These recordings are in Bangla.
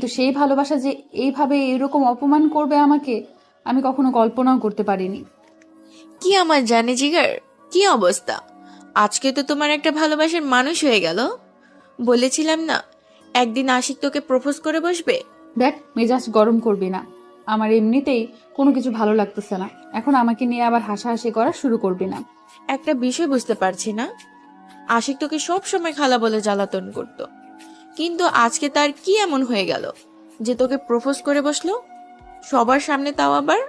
কিন্তু সেই ভালোবাসা যে এইভাবে এরকম অপমান করবে আমাকে, আমি কখনো কল্পনাও করতে পারিনি। কি আমার জানে জিগার, কি অবস্থা? আজকে তো তোমার একটা ভালোবাসার মানুষ হয়ে গেল। বলেছিলাম না একদিন আশিক তোকে প্রপোজ করে বসবে। দেখ, মেজাজ গরম করবি না। আমার এমনিতেই কোনো কিছু ভালো লাগতেছে না, এখন আমাকে নিয়ে আবার হাসাহাসি করা শুরু করবি না। একটা বিষয় বুঝতে পারছি না, আশিক তোকে সব সময় খালা বলে জ্বালাতন করত, কিন্তু আজকে তার কি এমন হয়ে গেল যে তোকে প্রপোজ করে বসলো সবার সামনে, তাও আবার?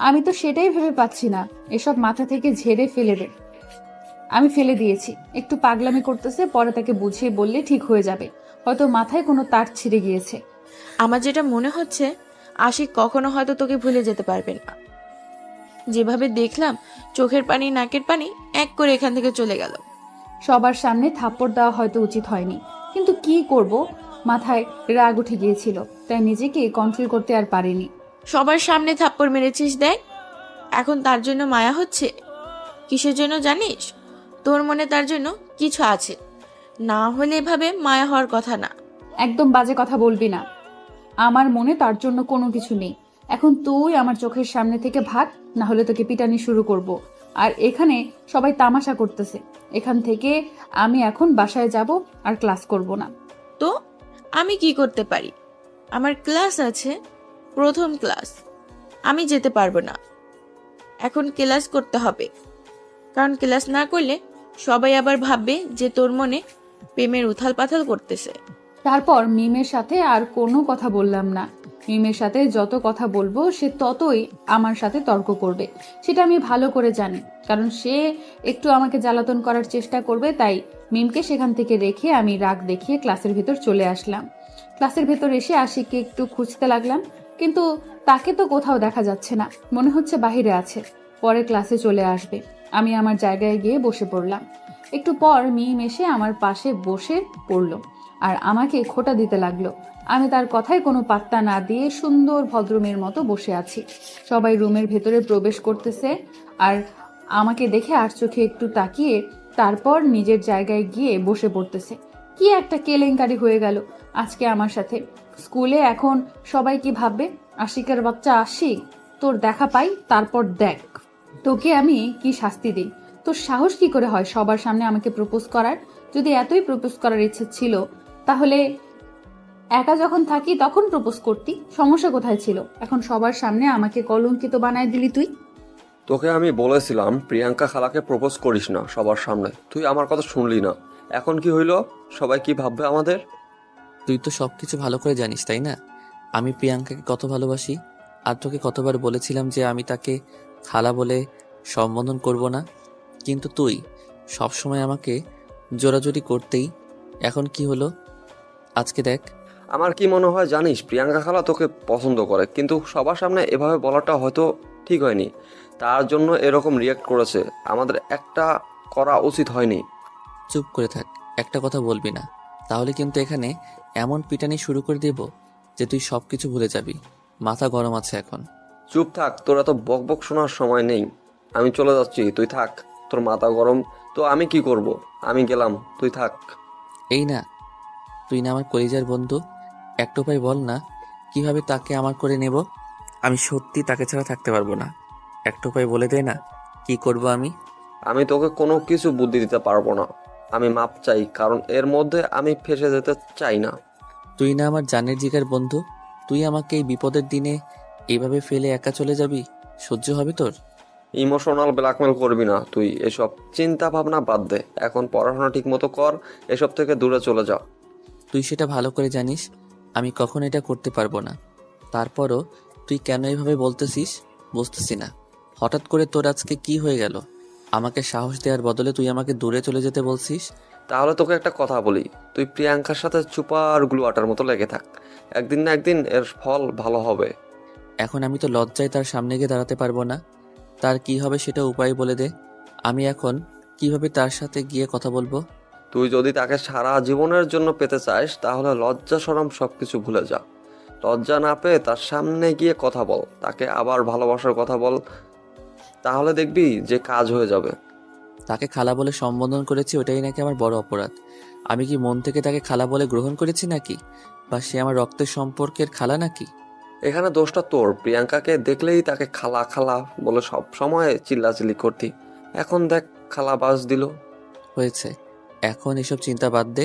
আমি তো সেটাই ভেবে পাচ্ছি না। এসব মাথা থেকে ঝেড়ে ফেলে দে। আমি ফেলে দিয়েছি, একটু পাগলামি করতেছে, পরে তাকে বুঝিয়ে বললে ঠিক হয়ে যাবে। হয়তো মাথায় কোনো তার ছিঁড়ে গিয়েছে। আমার যেটা মনে হচ্ছে, আশিক কখনো হয়তো তোকে ভুলে যেতে পারবে না। যেভাবে দেখলাম চোখের পানি নাকের পানি এক করে এখান থেকে চলে গেল। সবার সামনে থাপ্পড় দেওয়া হয়তো উচিত হয়নি, কিন্তু কি করব, মাথায় রাগ উঠে গিয়েছিল, তাই নিজেকে কন্ট্রোল করতে আর পারিনি। সবার সামনে থাপ্পড় মেরেছিস, দেখ এখন তার জন্য মায়া হচ্ছে। কিসের জন্য জানিস? তোর মনে তার জন্য কিছু আছে, না হলে এভাবে মায়া হওয়ার কথা না। একদম বাজে কথা বলবি না। আমার মনে তার জন্য কোনো কিছু নেই। এখন তুই আমার চোখের সামনে থেকে ভাগ, না হলে তোকে পিটানি শুরু করব। আর এখানে সবাই তামাশা করতেছে। এখান থেকে আমি এখন বাসায় যাব, আর ক্লাস করব না। তো আমি কি করতে পারি? আমার ক্লাস আছে, প্রথম ক্লাস। আমি যেতে পারবো না, এখন ক্লাস করতে হবে। কারণ ক্লাস না করলে সবাই আবার ভাববে যে তোর মনে প্রেমের উথাল পাথাল করতেছে। তারপর মিমের সাথে আর কোনো কথা বললাম না। মিমের সাথে যত কথা বলবো সে ততই আমার সাথে তর্ক করবে, সেটা আমি ভালো করে জানি। কারণ সে একটু আমাকে জ্বালাতন করার চেষ্টা করবে, তাই মিমকে সেখান থেকে রেখে আমি রাগ দেখিয়ে ক্লাসের ভেতর চলে আসলাম। ক্লাসের ভেতর এসে আশিককে একটু খুঁজতে লাগলাম, কিন্তু তাকে তো কোথাও দেখা যাচ্ছে না, মনে হচ্ছে বাহিরে আছে। পরে ক্লাসে চলে আসবে। আমি আমার জায়গায় গিয়ে বসে পড়লাম। একটু পর মিম এসে আমার পাশে বসে পড়ল আর আমাকে খোঁটা দিতে লাগলো। আমি তার কথায় কোনো পাত্তা না দিয়ে সুন্দর ভদ্রমের মতো বসে আছি। সবাই রুমের ভেতরে প্রবেশ করতেছে আর আমাকে দেখে আর চোখে একটু তাকিয়ে তারপর নিজের জায়গায় গিয়ে বসে পড়তেছে। কি একটা কেলেঙ্কারি হয়ে গেল আজকে আমার সাথে। স্কুলে এখন সবাই কি ভাববে? আশিকের বাচ্চা আশিক, তোর দেখা পাই, তারপর দেখ তোকে আমি কি শাস্তি দিই। তোর সাহস কি করে হয় সবার সামনে আমাকে প্রপোজ করার? যদি এতই প্রপোজ করার ইচ্ছে ছিল, তাহলে একা যখন থাকি তখন প্রপোজ করতি, সমস্যা কোথায় ছিল? এখন সবার সামনে আমাকে কলঙ্কিত বানায় দিলি তুই। তোকে আমি বলেছিলাম প্রিয়াঙ্কা খালাকে প্রপোজ করিস না সবার সামনে, তুই আমার কথা শুনলি না। এখন কি হইল? সবাই কি ভাববে আমাদের? তুই তো সবকিছু ভালো করে জানিস, তাই না? আমি প্রিয়াঙ্কাকে কত ভালোবাসি, আর তোকে কতবার বলেছিলাম যে আমি তাকে খালা বলে সম্বোধন করব না, কিন্তু তুই সবসময় আমাকে জোরাজুরি করতেই। এখন কি হলো আজকে দেখ। আমার কি মনে হয় জানিস, প্রিয়াঙ্কা খালা তোকে পছন্দ করে, কিন্তু সবার সামনে এভাবে বলাটা হয়তো ঠিক হয়নি। তার জন্য এরকম রিয়াক্ট করেছে। আমাদের একটা করা উচিত হয়নি। চুপ করে থাক, একটা কথা বলবি না, তাহলে কিন্তু এখানে এমন পিটানি শুরু করে দেব যে তুই সবকিছু ভুলে যাবি। মাথা গরম আছে এখন। চুপ থাক, তোর এত বক বক শোনার সময় নেই। আমি চলে যাচ্ছি, তুই থাক। তোর মাথা গরম তো আমি কি করব? আমি গেলাম, তুই থাক। এই না, তুই না আমার কলিজার বন্ধু, একটা উপায় বল না কিভাবে তাকে আমার করে নেব। আমি সত্যি তাকে ছাড়া থাকতে পারবো না, একটা উপায় বলে দে না, কি করব আমি। আমি তোকে কোনো কিছু বুদ্ধি দিতে পারবো না। আমি মাপ চাই, কারণ এর মধ্যে আমি ফেসে যেতে চাই না। তুই না আমার জানের জিগার বন্ধু, তুই আমাকে এই বিপদের দিনে এইভাবে ফেলে একা চলে যাবি? সহ্য হবে তোর? ইমোশনাল ব্ল্যাকমেল করবি না তুই। এসব চিন্তা ভাবনা বাদ দে, এখন পড়াশোনা ঠিক মতো কর। এসব থেকে দূরে চলে যা। তুই সেটা ভালো করে জানিস আমি কখন এটা করতে পারবো না। তারপরও তুই কেন এভাবে বলতেছিস বুঝতেছি না। হঠাৎ করে তোর আজকে কি হয়ে গেল? আমাকে সাহস দেওয়ার বদলে তুই আমাকে দূরে চলে যেতে বলছিস। তাহলে তোকে একটা কথা বলি, তুই প্রিয়াঙ্কার সাথে চুপার গ্লু আটার মতো লেগে থাক। একদিন না একদিন এর ফল ভালো হবে। এখন আমি তো লজ্জায় তার সামনে গিয়ে দাঁড়াতে পারবো না। তার কি হবে সেটা উপায় বলে দে। আমি এখন কিভাবে তার সাথে গিয়ে কথা বলবো? তুই যদি তাকে সারা জীবনের জন্য পেতে চাস, তাহলে লজ্জা শরম সবকিছু ভুলে যা। লজ্জা না পেয়ে তার সামনে গিয়ে কথা বল, তাকে আবার ভালোবাসার কথা বল। তাহলে দেখবি যে কাজ হয়ে যাবে। তাকে খালা বলে সম্বোধন করেছি, ওটাই নাকি আমার বড় অপরাধ। আমি কি মন থেকে তাকে খালা বলে গ্রহণ করেছি নাকি, বা সে আমার রক্তের সম্পর্কের খালা নাকি? এখানে দোষটা তোর। প্রিয়াঙ্কাকে দেখলেই তাকে খালা খালা বলে সব সময় চিল্লাচিল্লি করতি, এখন দেখ খালা বাস দিল। হয়েছে, এখন এসব চিন্তা বাদ দে।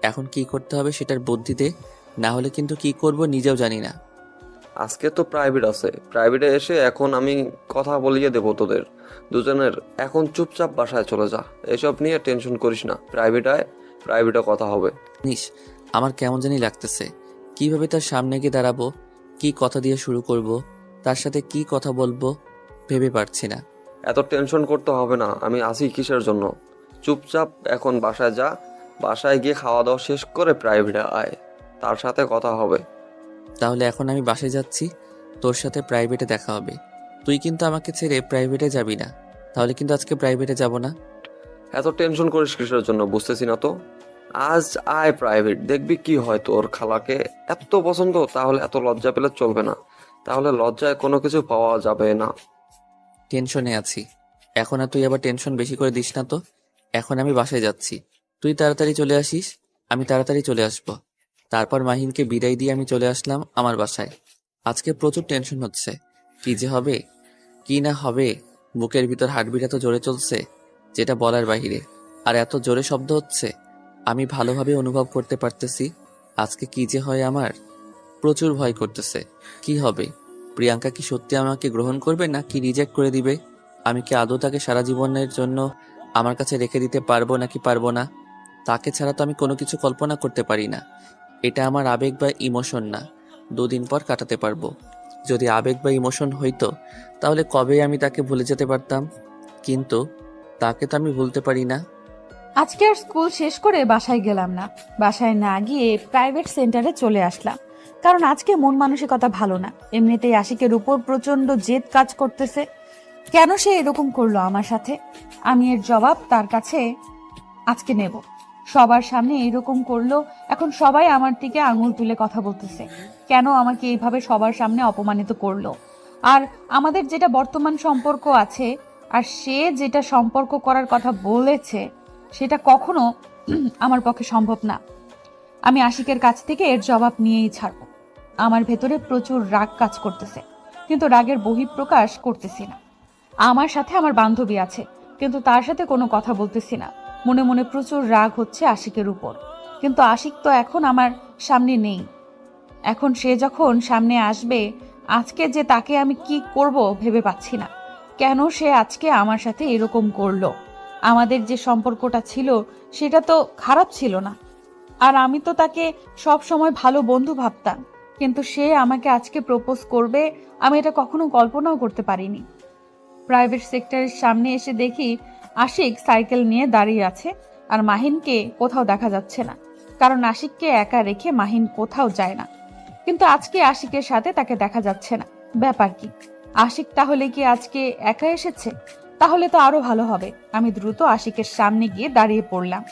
এখন কি করতে হবে সেটার বুদ্ধি দে, না হলে কিন্তু কি করব নিজেও জানি না। আজকে তো প্রাইভেট আছে, প্রাইভেটে এসে এখন আমি কথা বলিয়ে দেবো তোদের দুজনের। এখন চুপচাপ বাসায় চলে যা, এসব নিয়ে টেনশন করিস না। প্রাইভেট আয়, প্রাইভেটে কথা হবে। জানিস, আমার কেমন জানি লাগতেছে। কিভাবে তার সামনে গিয়ে দাঁড়াবো, কি কথা দিয়ে শুরু করব, তার সাথে কি কথা বলবো ভেবে পারছি না। এত টেনশন করতে হবে না, আমি আসি কিসের জন্য। চুপচাপ এখন বাসায় যা, বাসায় গিয়ে খাওয়া দাওয়া শেষ করে প্রাইভেটে আয়, তার সাথে কথা হবে। তাহলে এখন আমি বাসায় যাচ্ছি, তোর সাথে প্রাইভেটে দেখা হবে। তুই কিন্তু আমাকে ছেড়ে প্রাইভেটে যাবি না, তাহলে কিন্তু আজকে প্রাইভেটে যাব না। এত টেনশন করিস কিসের জন্য বুঝতেছি না তো। আজ আয় প্রাইভেট, দেখবি কি হয়। তোর খালাকে এত পছন্দ, তাহলে এত লজ্জা পেলে চলবে না, তাহলে লজ্জায় কোনো কিছু পাওয়া যাবে না। টেনশনে আছি এখন, আর তুই আবার টেনশন বেশি করে দিস না তো। এখন আমি বাসায় যাচ্ছি, তুই তাড়াতাড়ি চলে আসিস, আমি তাড়াতাড়ি চলে আসব। তারপর মাহিনকে বিদায় দিয়ে আমি চলে আসলাম আমার বাসায়। আজকে প্রচুর টেনশন হচ্ছে, কি যে হবে কি না হবে। বুকের ভিতর হার্টবিট এত জোরে চলছে যেটা বলার বাহিরে, আর এত জোরে শব্দ হচ্ছে আমি ভালোভাবে অনুভব করতে পারতেছি। আজকে কি যে হয় আমার প্রচুর ভয় করতেছে। কি হবে, প্রিয়াঙ্কা কি সত্যি আমাকে গ্রহণ করবে নাকি রিজেক্ট করে দিবে? আমি কি আদৌ তাকে সারা জীবনের জন্য আমার কাছে রেখে দিতে পারবো নাকি পারবো না? তাকে ছাড়া তো আমি কোনো কিছু কল্পনা করতে পারি না। এটা আমার আবেগ বা ইমোশন না, 2 দিন পর কাটাতে পারবো। যদি আবেগ বা ইমোশন হইতো তাহলে কবে আমি তাকে ভুলে যেতে পারতাম, কিন্তু তাকে তো আমি ভুলতে পারি না। আজকে আর স্কুল শেষ করে বাসায় গেলাম না। বাসায় না গিয়ে প্রাইভেট সেন্টারে চলে আসলাম, কারণ আজকে মন মানসিকতা ভালো না। এমনিতেই আশিকের উপর প্রচন্ড জেদ কাজ করতেছে। কেন সে এরকম করলো আমার সাথে, আমি এর জবাব তার কাছে আজকে নেব। সবার সামনে এরকম করলো, এখন সবাই আমার দিকে আঙুল তুলে কথা বলতেছে। কেন আমাকে এইভাবে সবার সামনে অপমানিত করলো? আর আমাদের যেটা বর্তমান সম্পর্ক আছে, আর সে যেটা সম্পর্ক করার কথা বলেছে, সেটা কখনো আমার পক্ষে সম্ভব না। আমি আশিকের কাছ থেকে এর জবাব নিয়েই ছাড়ব। আমার ভেতরে প্রচুর রাগ কাজ করতেছে, কিন্তু রাগের বহিঃপ্রকাশ করতেছি না। আমার সাথে আমার বান্ধবী আছে, কিন্তু তার সাথে কোনো কথা বলতেছি না। মনে মনে প্রচুর রাগ হচ্ছে আশিকের উপর, কিন্তু আশিক তো এখন আমার সামনে নেই। এখন সে যখন সামনে আসবে, আজকে যে তাকে আমি কি করব ভেবে পাচ্ছি না। কেন সে আজকে আমার সাথে এরকম করলো? আমাদের যে সম্পর্কটা ছিল সেটা তো খারাপ ছিল না, আর আমি তো তাকে সব সময় ভালো বন্ধু ভাবতাম। কিন্তু সে আমাকে আজকে প্রপোজ করবে, আমি এটা কখনো কল্পনাও করতে পারিনি। প্রাইভেট সেক্টরের সামনে এসে দেখি আশিক সাইকেল নিয়ে দাঁড়িয়ে আছে, আর মাহিনকে কোথাও দেখা যাচ্ছে না, কারণ আশিককে একা রেখে মাহিন কোথাও যায় না। কিন্তু আজকে আশিকের সাথে তাকে দেখা যাচ্ছে না, ব্যাপার কি? আশিক তাহলে কি আজকে একা এসেছে? তাহলে তো আরো ভালো হবে। আমি দ্রুত আশিকের সামনে গিয়ে দাঁড়িয়ে পড়লাম,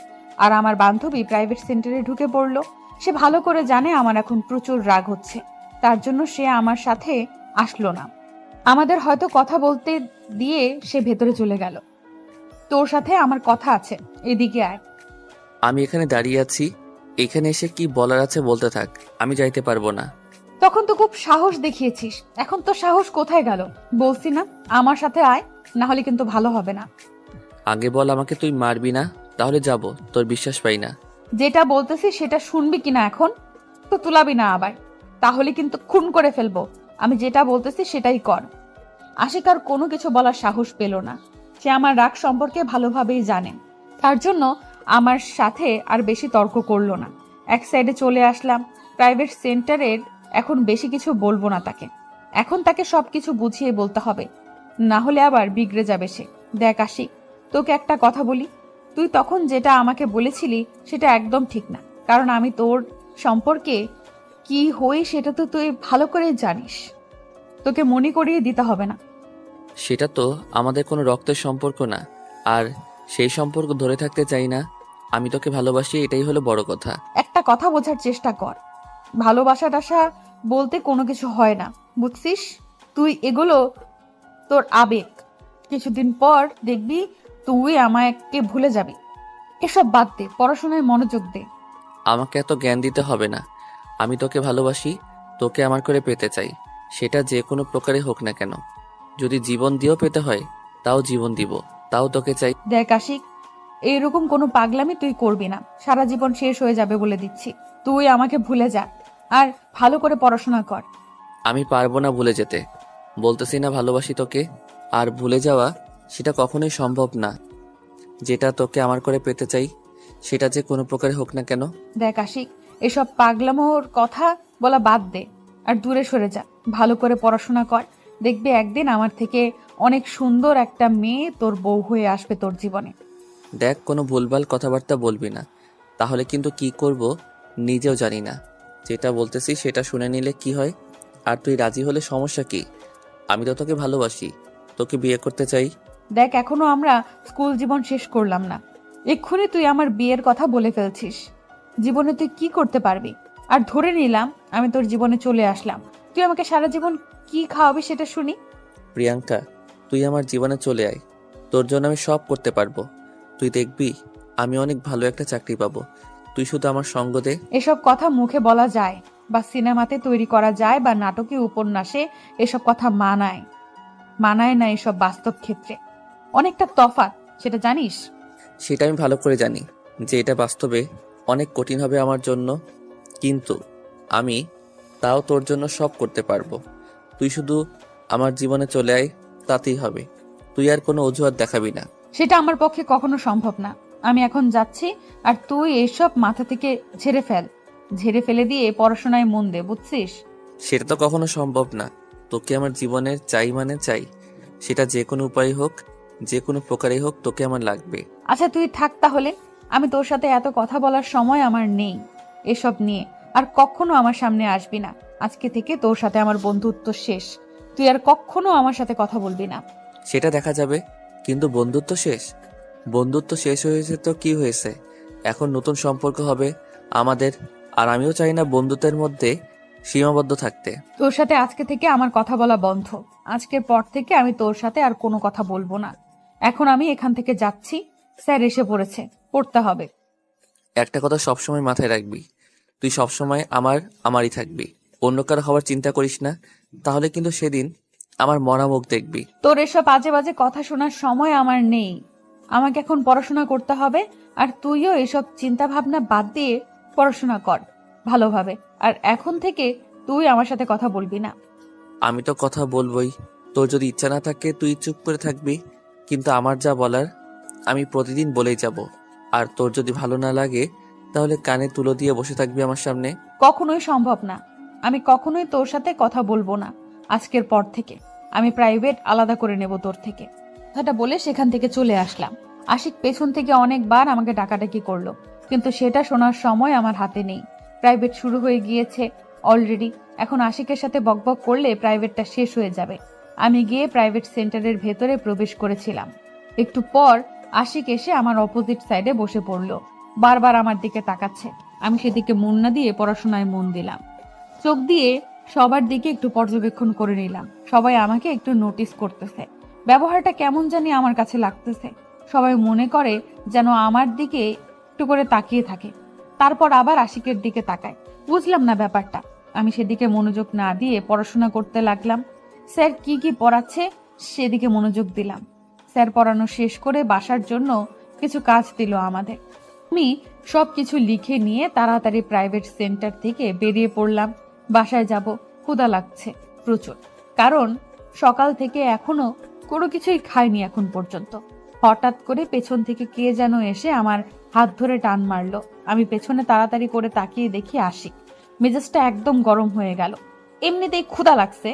আর আমার বান্ধবী প্রাইভেট সেন্টারে ঢুকে পড়লো। সে ভালো করে জানে আমার এখন প্রচুর রাগ হচ্ছে, তার জন্য সে আমার সাথে আসলো না। আমাদের হয়তো কথা বলতে দিয়ে সে ভেতরে চলে গেল। তোর সাথে আমার কথা আছে, এদিকে আয়। আমি এখানে দাঁড়িয়ে আছি, এখানে এসে কি বলার আছে বলতে থাক, আমি যাইতে পারবো না। তখন তো খুব সাহস দেখিয়েছিস, এখন তো সাহস কোথায় গেল? বলছি না আমার সাথে আয়, না হলে কিন্তু ভালো হবে না। আগে বল আমাকে তুই মারবি না, তাহলে যাব। তোর বিশ্বাস পাই না। যেটা বলতেছি সেটা শুনবি কিনা এখন? তো তুলাবি না আবার, তাহলে কিন্তু খুন করে ফেলবো। আমি যেটা বলতেছি সেটাই কর। আশিক আর কোনো কিছু বলার সাহস পেল না। সে আমার রাগ সম্পর্কে ভালোভাবেই জানে, তার জন্য আমার সাথে আর বেশি তর্ক করলো না। এক সাইডে চলে আসলাম। প্রাইভেট সেন্টারের এখন বেশি কিছু বলবো না তাকে, এখন তাকে সবকিছু বুঝিয়ে বলতে হবে, না হলে আবার বিগড়ে যাবে সে। দেখ আশিক, তোকে একটা কথা বলি, তুই তখন যেটা আমাকে বলেছিলি সেটা একদম ঠিক না, কারণ আমি তোর সম্পর্কে কি হই সেটা তো তুই ভালো করেই জানিস। তোকে মনে করিয়ে দিতে হবে না। সেটা তো আমাদের কোনো রক্তের সম্পর্ক না, আর সেই সম্পর্ক ধরে থাকতে চাই না। আমি তোকে ভালোবাসি, এটাই হলো বড় কথা। একটা কথা বোঝার চেষ্টা কর, ভালোবাসা টাসা বলতে কোনো কিছু হয় না, বুঝছিস? তুই এগুলো তোর আবেগ, কিছুদিন পর দেখবি তুই আমাকে ভুলে যাবি। এসব বাদ দে, পড়াশোনায় মনোযোগ দে। আমাকে এত জ্ঞান দিতে হবে না। আমি তোকে ভালোবাসি, তোকে আমার করে পেতে চাই। সেটা যে কোনো প্রকারে হোক না কেন। যদি জীবন দিয়েও পেতে হয় তাও জীবন দিব, তাও তোকে চাই। দেখ আশিক, এইরকম কোনো পাগলামি তুই করবি না। সারা জীবন শেষ হয়ে যাবে বলে দিচ্ছি। তুই আমাকে ভুলে যা আর ভালো করে পড়াশোনা কর। আমি পারবো না ভুলে যেতে। বলতেছি না ভালোবাসি তোকে। আর ভুলে যাওয়া সেটা কখনোই সম্ভব না। যেটা তোকে আমার করে পেতে চাই সেটা যে কোনো প্রকারে হোক না কেন। দেখ আশিক, এসব পাগলামোর কথা বলা বাদ দে আর দূরে সরে যা। ভালো করে পড়াশোনা কর। দেখবি একদিন আমার থেকে অনেক সুন্দর একটা মেয়ে তোর বউ হয়ে আসবে তোর জীবনে। দেখ, কোনো ভুলভাল কথাবার্তা বলবি না, তাহলে কিন্তু কি করব নিজেও জানি না। যেটা বলতেছি সেটা শুনে নিলে কি হয়? আর তুই রাজি হলে সমস্যা কি? আমি তো তোকে ভালোবাসি, তোকে বিয়ে করতে চাই। দেখ, এখনো আমরা স্কুল জীবন শেষ করলাম না। এক্ষুনি তুই আমার বিয়ের কথা বলে ফেলছিস। জীবনে তুই কি করতে পারবি? আর ধরে নিলাম আমি তোর জীবনে চলে আসলাম, তুই আমাকে সারা জীবন কি খাওয়াবি সেটা শুনি। প্রিয়াঙ্কা, তুই আমার জীবনে চলে আয়। তোর জন্য আমি সব করতে পারবো। তুই দেখবি আমি অনেক ভালো একটা চাকরি পাবো। তুই শুধু আমার সঙ্গ দে। এসব কথা মুখে বলা যায় বা সিনেমাতে তৈরি করা যায় বা নাটকে উপন্যাসে, এসব কথা মানায় মানায় না এসব বাস্তব ক্ষেত্রে। অনেকটা তফাৎ, সেটা জানিস? সেটা আমি ভালো করে জানি যে এটা বাস্তবে অনেক কঠিন হবে আমার জন্য, কিন্তু আমি তাও তোর জন্য সব করতে পারবো। তুই শুধু আমার জীবনে চলে আয়, তাতেই হবে। তুই আর কোনো অজুহাত দেখাবি না। সেটা আমার পক্ষে কখনো সম্ভব না। আমি এখন যাচ্ছি, আর তুই এসব মাথা থেকে ঝেড়ে ফেলে দিয়ে পড়াশোনায় মন দে, বুঝছিস? সেটা তো কখনো সম্ভব না। তোকে আমার জীবনের চাই মানে চাই। সেটা যে কোনো উপায় হোক, যে কোনো প্রকারেই হোক, তোকে আমার লাগবে। আচ্ছা তুই থাক তাহলে। আমি তোর সাথে এত কথা বলার সময় আমার নেই এসব নিয়ে। আর কখনো আমার সামনে আসবি না। আজকে থেকে তোর সাথে আমার বন্ধুত্ব শেষ। তুই আর কখনো আমার সাথে কথা বলবি না। সেটা দেখা যাবে, কিন্তু বন্ধুত্ব শেষ? বন্ধুত্ব শেষ হয়েছে তো কি হয়েছে? এখন নতুন সম্পর্ক হবে আমাদের। আর আমিও চাই না বন্ধুত্বের মধ্যে সীমাবদ্ধ থাকতে। তোর সাথে আজকে থেকে আমার কথা বলা বন্ধ। আজকের পর থেকে আমি তোর সাথে আর কোনো কথা বলবো না। এখন আমি এখান থেকে যাচ্ছি। স্যার এসে পড়েছে, পড়তে হবে। একটা কথা সবসময় মাথায় রাখবি, তুই সবসময় আমারই থাকবি। অন্য কারো হওয়ার চিন্তা করিস না, তাহলে কিন্তু সেদিন আমার মরা মুখ দেখবি। তোর এসব বাজে বাজে কথা শোনার সময় আমার নেই। আমাকে এখন পড়াশোনা করতে হবে। আর তুইও এসব চিন্তা ভাবনা বাদ দিয়ে পড়াশোনা কর ভালোভাবে। আর এখন থেকে তুই আমার সাথে কথা বলবি না। আমি তো কথা বলবোই। তোর যদি ইচ্ছা না থাকে তুই চুপ করে থাকবি, কিন্তু আমার যা বলার আমি প্রতিদিন বলেই যাব। আর তোর যদি ভালো না লাগে তাহলে কানে তুলো দিয়ে বসে থাকবি আমার সামনে। কখনোই সম্ভব না। আমি কখনোই তোর সাথে কথা বলবো না আজকের পর থেকে। আমি প্রাইভেট আলাদা করে নেব তোর থেকে। কথাটা বলে সেখান থেকে চলে আসলাম। আশিক পেছন থেকে অনেকবার আমাকে ডাকাডাকি করলো, কিন্তু সেটা শোনার সময় আমার হাতে নেই। প্রাইভেট শুরু হয়ে গিয়েছে অলরেডি। এখন আশিকের সাথে বকবক করলে প্রাইভেটটা শেষ হয়ে যাবে। আমি গিয়ে প্রাইভেট সেন্টারের ভেতরে প্রবেশ করেছিলাম। একটু পর আশিক এসে আমার অপোজিট সাইডে বসে পড়লো। বারবার আমার দিকে তাকাচ্ছে। আমি সেদিকে মন না দিয়ে পড়াশোনায় মন দিলাম। চোখ দিয়ে সবার দিকে একটু পর্যবেক্ষণ করে নিলাম। সবাই আমাকে একটু নোটিস করতেছে। ব্যবহারটা কেমন জানি আমার কাছে লাগতেছে। সবাই মনে করে যেন আমার দিকে একটু করে তাকিয়ে থাকে, তারপর আবার আশিকের দিকে তাকায়। বুঝলাম না ব্যাপারটা। আমি সেদিকে মনোযোগ না দিয়ে পড়াশোনা করতে লাগলাম। স্যার কি কি পড়াচ্ছে সেদিকে মনোযোগ দিলাম। স্যার পড়ানো শেষ করে বাসার জন্য কিছু কাজ দিল আমাদের। আমি সবকিছু লিখে নিয়ে তাড়াতাড়ি প্রাইভেট সেন্টার থেকে বেরিয়ে পড়লাম। বাসায় যাব, ক্ষুধা লাগছে প্রচুর, কারণ সকাল থেকে এখনো কোনো কিছুই খাইনি এখন পর্যন্ত। হঠাৎ করে পেছন থেকে কে যেন এসে আমার হাত ধরে টান মারলো। আমি পেছনে তাড়াতাড়ি করে তাকিয়ে দেখি আশিক। মেজাজটা একদম গরম হয়ে গেল। এমনিতেই ক্ষুধা লাগছে,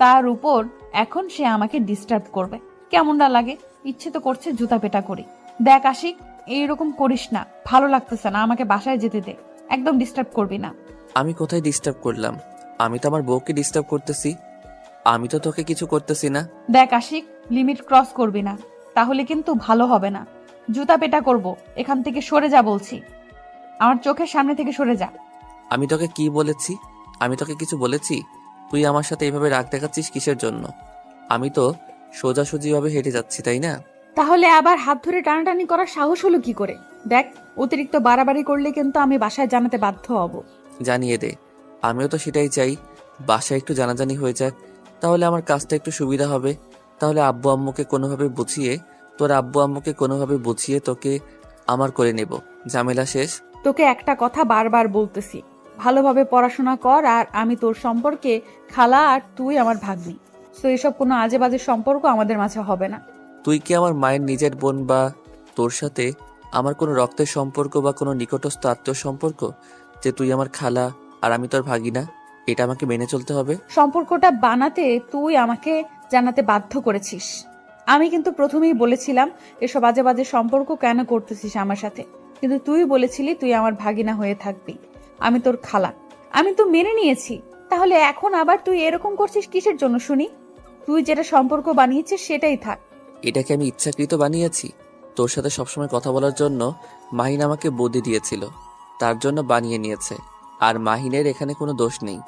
তার উপর এখন সে আমাকে ডিস্টার্ব করবে। কেমন না লাগে? ইচ্ছে তো করছে জুতা পেটা করি। দেখ আশিক, এইরকম করিস না, ভালো লাগতেছে না। আমাকে বাসায় যেতে দে, একদম ডিস্টার্ব করবি না। আমি কোথায় ডিস্টার্ব করলাম? আমি তো আমার বউকে ডিস্টার্ব করতেছি। আমি তো তোকে কিছু করতেছি না। দেখ আশিক, লিমিট ক্রস করবি না, তাহলে কিন্তু ভালো হবে না। জুতা পেটা করব। এখান থেকে সরে যা বলছি। আমার চোখের সামনে থেকে সরে যা। আমি তোকে কি বলেছি? আমি তোকে কিছু বলেছি? তুই আমার সাথে এভাবে রাগ দেখাচ্ছিস কিসের জন্য? আমি তো সোজাসুজি ভাবে হেঁটে যাচ্ছি, তাই না? তাহলে আবার হাত ধরে টানাটানি করার সাহস হলো কি করে? দেখ, অতিরিক্ত বাড়াবাড়ি করলে কিন্তু আমি বাসায় জানাতে বাধ্য হব। জানিয়ে দে। আমিও তো সেটাই চাই, বাসায় একটু জানাজানি হয়ে যাক, তাহলে আমার কাজটা একটু সুবিধা হবে। তাহলে আব্বু আম্মুকে কোনোভাবে বুঝিয়ে, তোর আব্বু আম্মুকে কোনোভাবে বুঝিয়ে তোকে আমার করে নেব, ঝামেলা শেষ। তোকে একটা কথা বারবার বলতেছি, ভালোভাবে পড়াশোনা কর, আর আমি তোর সম্পর্কে খালা আর তুই আমার ভাগ্নি। তো এসব কোনো আজে বাজে সম্পর্ক আমাদের মাঝে হবে না। তুই কি আমার মায়ের নিজের বোন, বা তোর সাথে আমার কোনো রক্তের সম্পর্ক বা কোনো নিকটস্থ আত্মীয় সম্পর্ক যে তুই আমার খালা আর আমি তোর ভাগিনা? এটা আমাকে মেনে চলতে হবে। সম্পর্কটা বানাতে তুই আমাকে জানাতে বাধ্য করেছিস। আমি কিন্তু প্রথমেই বলেছিলাম এসব আজে বাজে সম্পর্ক কেন করতেছিস আমার সাথে, কিন্তু তুই বলেছিলি তুই আমার ভাগিনা হয়ে থাকবি, আমি তোর খালা। আমি তো মেনে নিয়েছি, তাহলে এখন আবার তুই এরকম করছিস কিসের জন্য শুনি? তুই যেটা সম্পর্ক বানিয়েছিস সেটাই থাক। এটাকে আমি ইচ্ছাকৃত বানিয়েছি? তোর সাথে সবসময় কথা বলার জন্য মাহিন আমাকে বুদ্ধি দিয়েছিল, তার জন্য বানিয়ে নিয়েছে। আর মাহিনের এখানে কোনো দোষ নেই,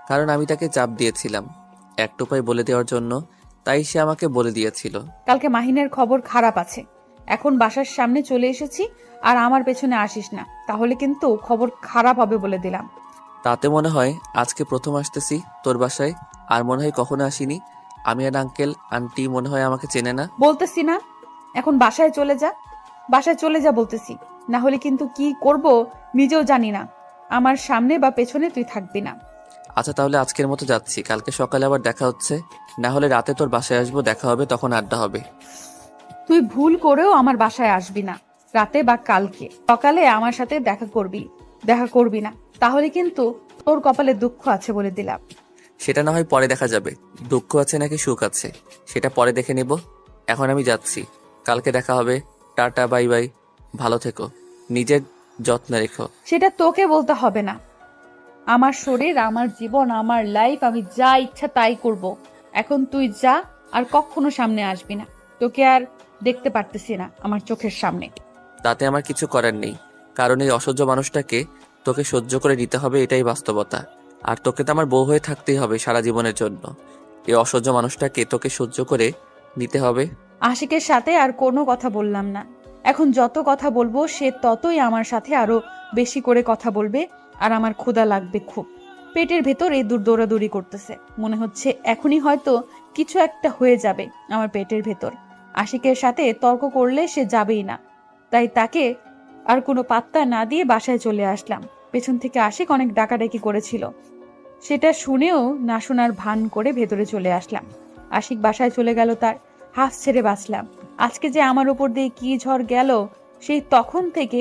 কারণ আমি তাকে চাপ দিয়েছিলাম এক টোপায় বলে দেওয়ার জন্য, তাই সে আমাকে বলে দিয়েছিল। কালকে মাহিনের খবর খারাপ আছে। এখন বাসার সামনে চলে এসেছি, আর আমার পেছনে আসিস না, তাহলে কিন্তু খবর খারাপ হবে বলে দিলাম। তাতে মনে হয় আজকে প্রথম আসতেছি তোর বাসায়, আর মনে হয় কখনো আসিনি। আমি আর আঙ্কেল আন্টি মনে হয় আমাকে চেনে না। বলতেছি না, এখন বাসায় চলে যা, বাসায় চলে যা বলতেছি, না হলে কিন্তু কি করব নিজেও জানি না। আমার সামনে বা পেছনে তুই থাকবি না। আচ্ছা তাহলে আজকের মতো যাচ্ছি, কালকে সকালে আবার দেখা হচ্ছে, না হলে রাতে তোর বাসায় আসবো, দেখা হবে, তখন আড্ডা হবে। তুই ভুল করেও আমার বাসায় আসবি না, রাতে বা কালকে সকালে আমার সাথে দেখা করবি না, তাহলে কিন্তু তোর কপালে দুঃখ আছে বলে দিলাম। সেটা না হয় পরে দেখা যাবে, দুঃখ আছে নাকি সুখ আছে সেটা পরে দেখে নেব। এখন আমি যাচ্ছি, কালকে দেখা হবে। টাটা, বাই বাই, ভালো থেকো, নিজের যত্ন রেখো। সেটা তোকে বলতে হবে না। আমার শরীর, আমার জীবন, আমার লাইফ, আমি যা ইচ্ছা তাই করব। এখন তুই যা, আর কখনো সামনে আসবি না। তোকে আর দেখতে পারতেছি না আমার চোখের সামনে। তাতে আমার কিছু করার নেই, কারণ এই অসহ্য মানুষটাকে তোকে সহ্য করে নিতে হবে, এটাই বাস্তবতা। আর তোকে তো আমার বউ হয়ে থাকতেই হবে সারা জীবনের জন্য। এই অসহ্য মানুষটাকে তোকে সহ্য করে নিতে হবে। আশিকের সাথে আর কোনো কথা বললাম না। এখন যত কথা বলবো সে ততই আমার সাথে আরো বেশি করে কথা বলবে, আর আমার ক্ষুধা লাগবে খুব। পেটের ভেতর এই দূর দৌড়াদৌড়ি করতেছে, মনে হচ্ছে এখনই হয়তো কিছু একটা হয়ে যাবে আমার পেটের ভেতর। আশিকের সাথে তর্ক করলে সে যাবেই না, তাই তাকে আর কোনো পাত্তা না দিয়ে বাসায় চলে আসলাম। পেছন থেকে আশিক অনেক ডাকাডাকি করেছিল, সেটা শুনেও না শোনার ভান করে ভেতরে চলে আসলাম। আশিক বাসায় চলে গেল, তার হাফ ছেড়ে বাঁচলাম। আজকে যে আমার উপর দিয়ে কি ঝড় গেল, সেই তখন থেকে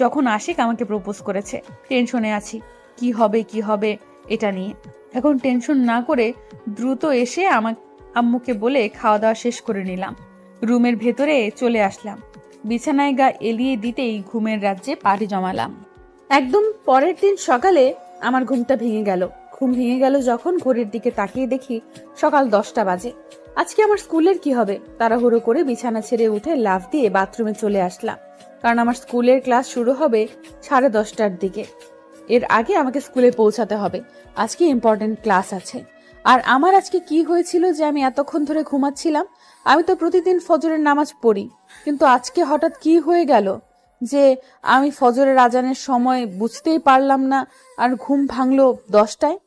যখন আশিক আমাকে প্রপোজ করেছে। টেনশনে আছি, কি হবে এটা নিয়ে। এখন টেনশন না করে দ্রুত এসে আমার আম্মুকে বলে খাওয়া দাওয়া শেষ করে নিলাম। রুমের ভেতরে চলে আসলাম, বিছানায় গা এলিয়ে দিতেই ঘুমের রাজ্যে পাড়ি জমালাম। একদম পরের দিন সকালে আমার ঘুমটা ভেঙে গেল। ঘুম ভেঙে গেল যখন ঘড়ির দিকে তাকিয়ে দেখি সকাল 10টা বাজে। আজকে আমার স্কুলের কি হবে? তাড়াহুড়ো করে বিছানা ছেড়ে উঠে লাফ দিয়ে বাথরুমে চলে আসলাম, কারণ আমার স্কুলের ক্লাস শুরু হবে 10:30টার দিকে। এর আগে আমাকে স্কুলে পৌঁছাতে হবে, আজকে ইম্পর্টেন্ট ক্লাস আছে। আর আমার আজকে কি হয়েছিল যে আমি এতক্ষণ ধরে ঘুমাচ্ছিলাম? আমি তো প্রতিদিন ফজরের নামাজ পড়ি, কিন্তু আজকে হঠাৎ কি হয়ে গেল যে আমি ফজরের আজানের সময় বুঝতেই পারলাম না, আর ঘুম ভাঙলো 10টায়।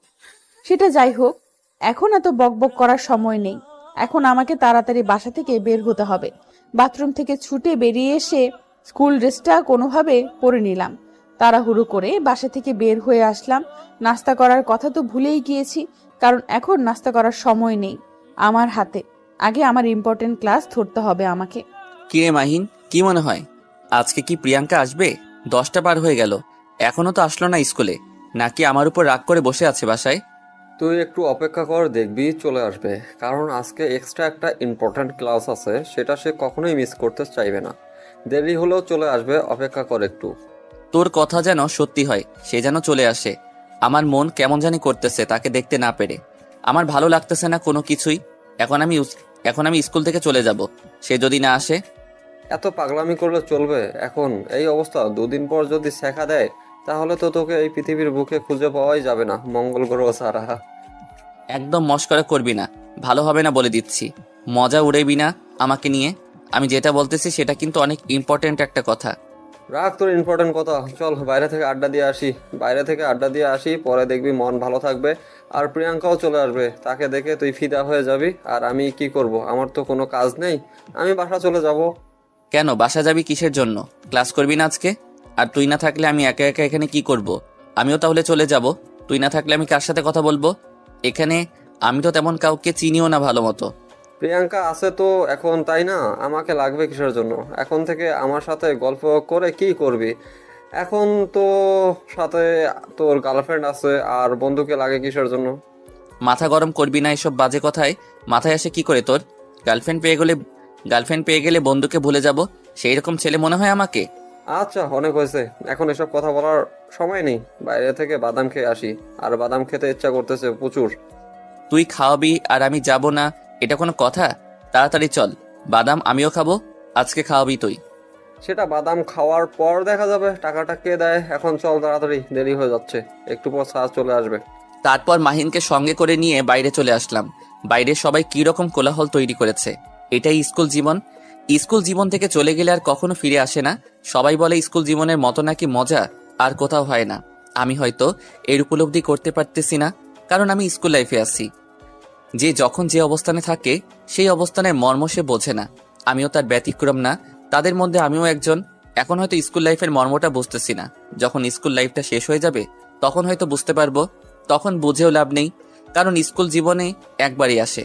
সেটা যাই হোক, এখন এত বকবক করার সময় নেই। এখন আমাকে তাড়াতাড়ি বাসা থেকে বের হতে হবে। বাথরুম থেকে ছুটে বেরিয়ে এসে স্কুল ড্রেসটা কোনোভাবে পরে নিলাম। তাড়াহুড়ো করে বাসা থেকে বের হয়ে আসলাম। নাস্তা করার কথা তো ভুলেই গিয়েছি, কারণ এখন নাস্তা করার সময় নেই আমার হাতে। আগে আমার ইম্পর্টেন্ট ক্লাস ধরতে হবে আমাকে। কি রে মাহিন, কি মনে হয় আজকে কি প্রিয়াঙ্কা আসবে? 10টা পার হয়ে গেল, এখনো তো আসলো না স্কুলে, নাকি আমার উপর রাগ করে বসে আছে বাসায়? তুই একটু অপেক্ষা কর, দেখবি চলে আসবে। কারণ আজকে এক্সট্রা একটা ইম্পর্ট্যান্ট ক্লাস আছে, সেটা সে কখনোই মিস করতে চাইবে না। দেরি হলেও চলে আসবে, অপেক্ষা কর একটু। তোর কথা যেন সত্যি হয়, সে যেন চলে আসে। আমার মন কেমন জানি করতেছে তাকে দেখতে না পেরে। আমার ভালো লাগতেছে না কোনো কিছুই। এখন আমি স্কুল থেকে চলে যাব, সে যদি না আসে। এত পাগলামি করলে চলবে? এখন এই অবস্থা, 2 দিন পর যদি শেখা দেয়, তাহলে তো তোকে এই পৃথিবীর বুকে খুঁজে পাওয়াই যাবে না, মঙ্গল গ্রহ ছাড়া। একদম মস্করা করবি না, ভালো হবে না বলে দিচ্ছি। মজা উড়াইবি না আমাকে নিয়ে। আমি যেটা বলতেছি সেটা কিন্তু অনেক ইম্পর্টেন্ট একটা কথা। রাখ তোর ইম্পর্টেন্ট কথা, চল বাইরে থেকে আড্ডা দিয়ে আসি। বাইরে থেকে আড্ডা দিয়ে আসি, পরে দেখবি মন ভালো থাকবে। আর প্রিয়াঙ্কাও চলে আসবে, তাকে দেখে তুই ফিদা হয়ে যাবি। আর আমি কি করব, আমার তো কোনো কাজ নেই, আমি বাসা চলে যাব। কেন বাসা যাবি কিসের জন্য? ক্লাস করবি না আজকে? আর তুই না থাকলে আমি একা একা এখানে কি করব? আমিও তাহলে চলে যাব। তুই না থাকলে আমি কার সাথে কথা বলবো এখানে? আমি তো তেমন কাউকে চিনিও না ভালো মতো। প্রিয়াঙ্কা আছে তো এখন, তাই না? আমাকে লাগবে কিসের জন্য? এখন থেকে আমার সাথে গল্প করে কি করবি? এখন তো সাথে তোর গার্লফ্রেন্ড আছে, আর বন্ধুকে লাগে কিসের জন্য? মাথা গরম করবি না এসব বাজে কথায়। মাথায় আসে কি করে তোর? গার্লফ্রেন্ড পেয়ে গেলে বন্ধুকে ভুলে যাব, সেই রকম ছেলে মনে হয় আমাকে? আচ্ছা অনেক হয়েছে, এখন এসব কথা বলার সময় নেই। বাইরে থেকে বাদাম খেয়ে আসি, আর বাদাম খেতে ইচ্ছা করতেছে প্রচুর। তুই খাওয়াবি আর আমি যাব না, এটা কোনো কথা? তাড়াতাড়ি চল, বাদাম আমিও খাবো, আজকে খাওয়াবি তুই। সেটা বাদাম খাওয়ার পর দেখা যাবে, টাকাটা কে দেয়। এখন চল তাড়াতাড়ি, দেরি হয়ে যাচ্ছে, একটু পর স্যার চলে আসবে। তারপর মাহিনকে সঙ্গে করে নিয়ে বাইরে চলে আসলাম। বাইরে সবাই কি রকম কোলাহল তৈরি করেছে। এটাই স্কুল জীবন। স্কুল জীবন থেকে চলে গেলে আর কখনো ফিরে আসে না। সবাই বলে স্কুল জীবনের মতো নাকি মজা আর কোথাও হয় না। আমি হয়তো এর উপলব্ধি করতে পারতেছি না, কারণ আমি স্কুল লাইফে আছি। যে যখন যে অবস্থানে থাকে সেই অবস্থানের মর্ম সে বোঝে না। আমিও তার ব্যতিক্রম না, তাদের মধ্যে আমিও একজন। এখন হয়তো স্কুল লাইফের মর্মটা বুঝতেছি না। যখন স্কুল লাইফটা শেষ হয়ে যাবে তখন হয়তো বুঝতে পারবো। তখন বুঝেও লাভ নেই, কারণ স্কুল জীবনে একবারই আসে।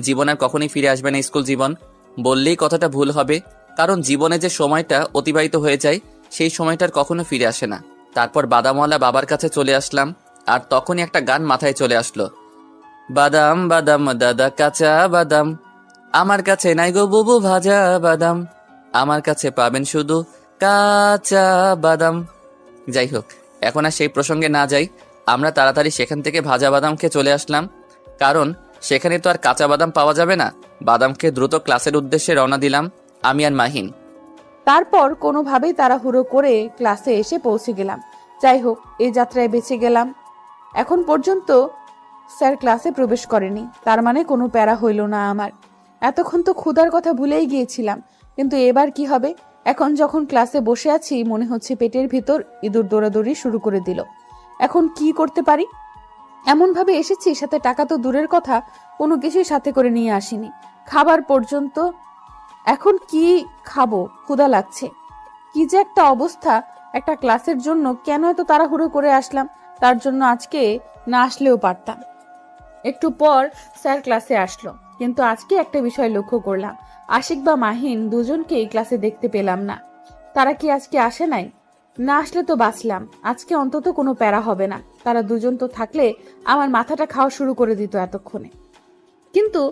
জীবন আর কখনোই ফিরে আসবে না। স্কুল জীবন বললেই কথাটা ভুল হবে, কারণ জীবনে যে সময়টা অতিবাহিত হয়ে যায় সেই সময়টার কখনো ফিরে আসে না। তারপর বাদামওয়ালা বাবার কাছে চলে আসলাম, আর তখনই একটা গান মাথায় চলে আসলো। বাদাম বাদাম দাদা কাঁচা বাদাম, আমার কাছে নাই গো বুবু ভাজা বাদাম, আমার কাছে পাবেন শুধু কাঁচা বাদাম। যাই হোক, এখন আর সেই প্রসঙ্গে না যাই। আমরা তাড়াতাড়ি সেখান থেকে ভাজা বাদাম খেয়ে চলে আসলাম, কারণ সেখানে তো আর কাঁচা বাদাম পাওয়া যাবে না। বাদাম খেয়ে দ্রুত ক্লাসের উদ্দেশ্যে রওনা দিলাম আমি আর মাহিন। তারপর কোনোভাবেই তাড়াহুড়ো করে ক্লাসে এসে পৌঁছে গেলাম। যাই হোক, এই যাত্রায় বেঁচে গেলাম। এখন পর্যন্ত স্যার ক্লাসে প্রবেশ করেনি, তার মানে কোনো প্যারা হইল না আমার। এতক্ষণ তো ক্ষুধার কথা ভুলেই গিয়েছিলাম, কিন্তু এবার কি হবে? এখন যখন ক্লাসে বসে আছি মনে হচ্ছে পেটের ভিতর ইঁদুর দৌড়াদৌড়ি শুরু করে দিল। এখন কি করতে পারি? এমন ভাবে এসেছি, সাথে টাকা তো দূরের কথা, কোনো কিছুই সাথে করে নিয়ে আসিনি। খাবার পর্যন্ত, এখন কি খাবো? ক্ষুধা লাগছে। কি যে একটা অবস্থা! একটা ক্লাসের জন্য কেন এত তাড়াহুড়ো করে আসলাম? তার জন্য আজকে না আসলেও পারতাম। একটু পর স্যার ক্লাসে আসলো, কিন্তু আজকে একটা বিষয় লক্ষ্য করলাম, আশিক বা মাহিন দুজনকেই ক্লাসে দেখতে পেলাম না। তারা কি আজকে আসে নাই? না আসলে তো বাঁচলাম, আজকে অন্তত কোনো প্যারা হবে না। তারা দুজন তো থাকলে আমার মাথাটা খাওয়া শুরু করে দিত এতক্ষণে। কিন্তু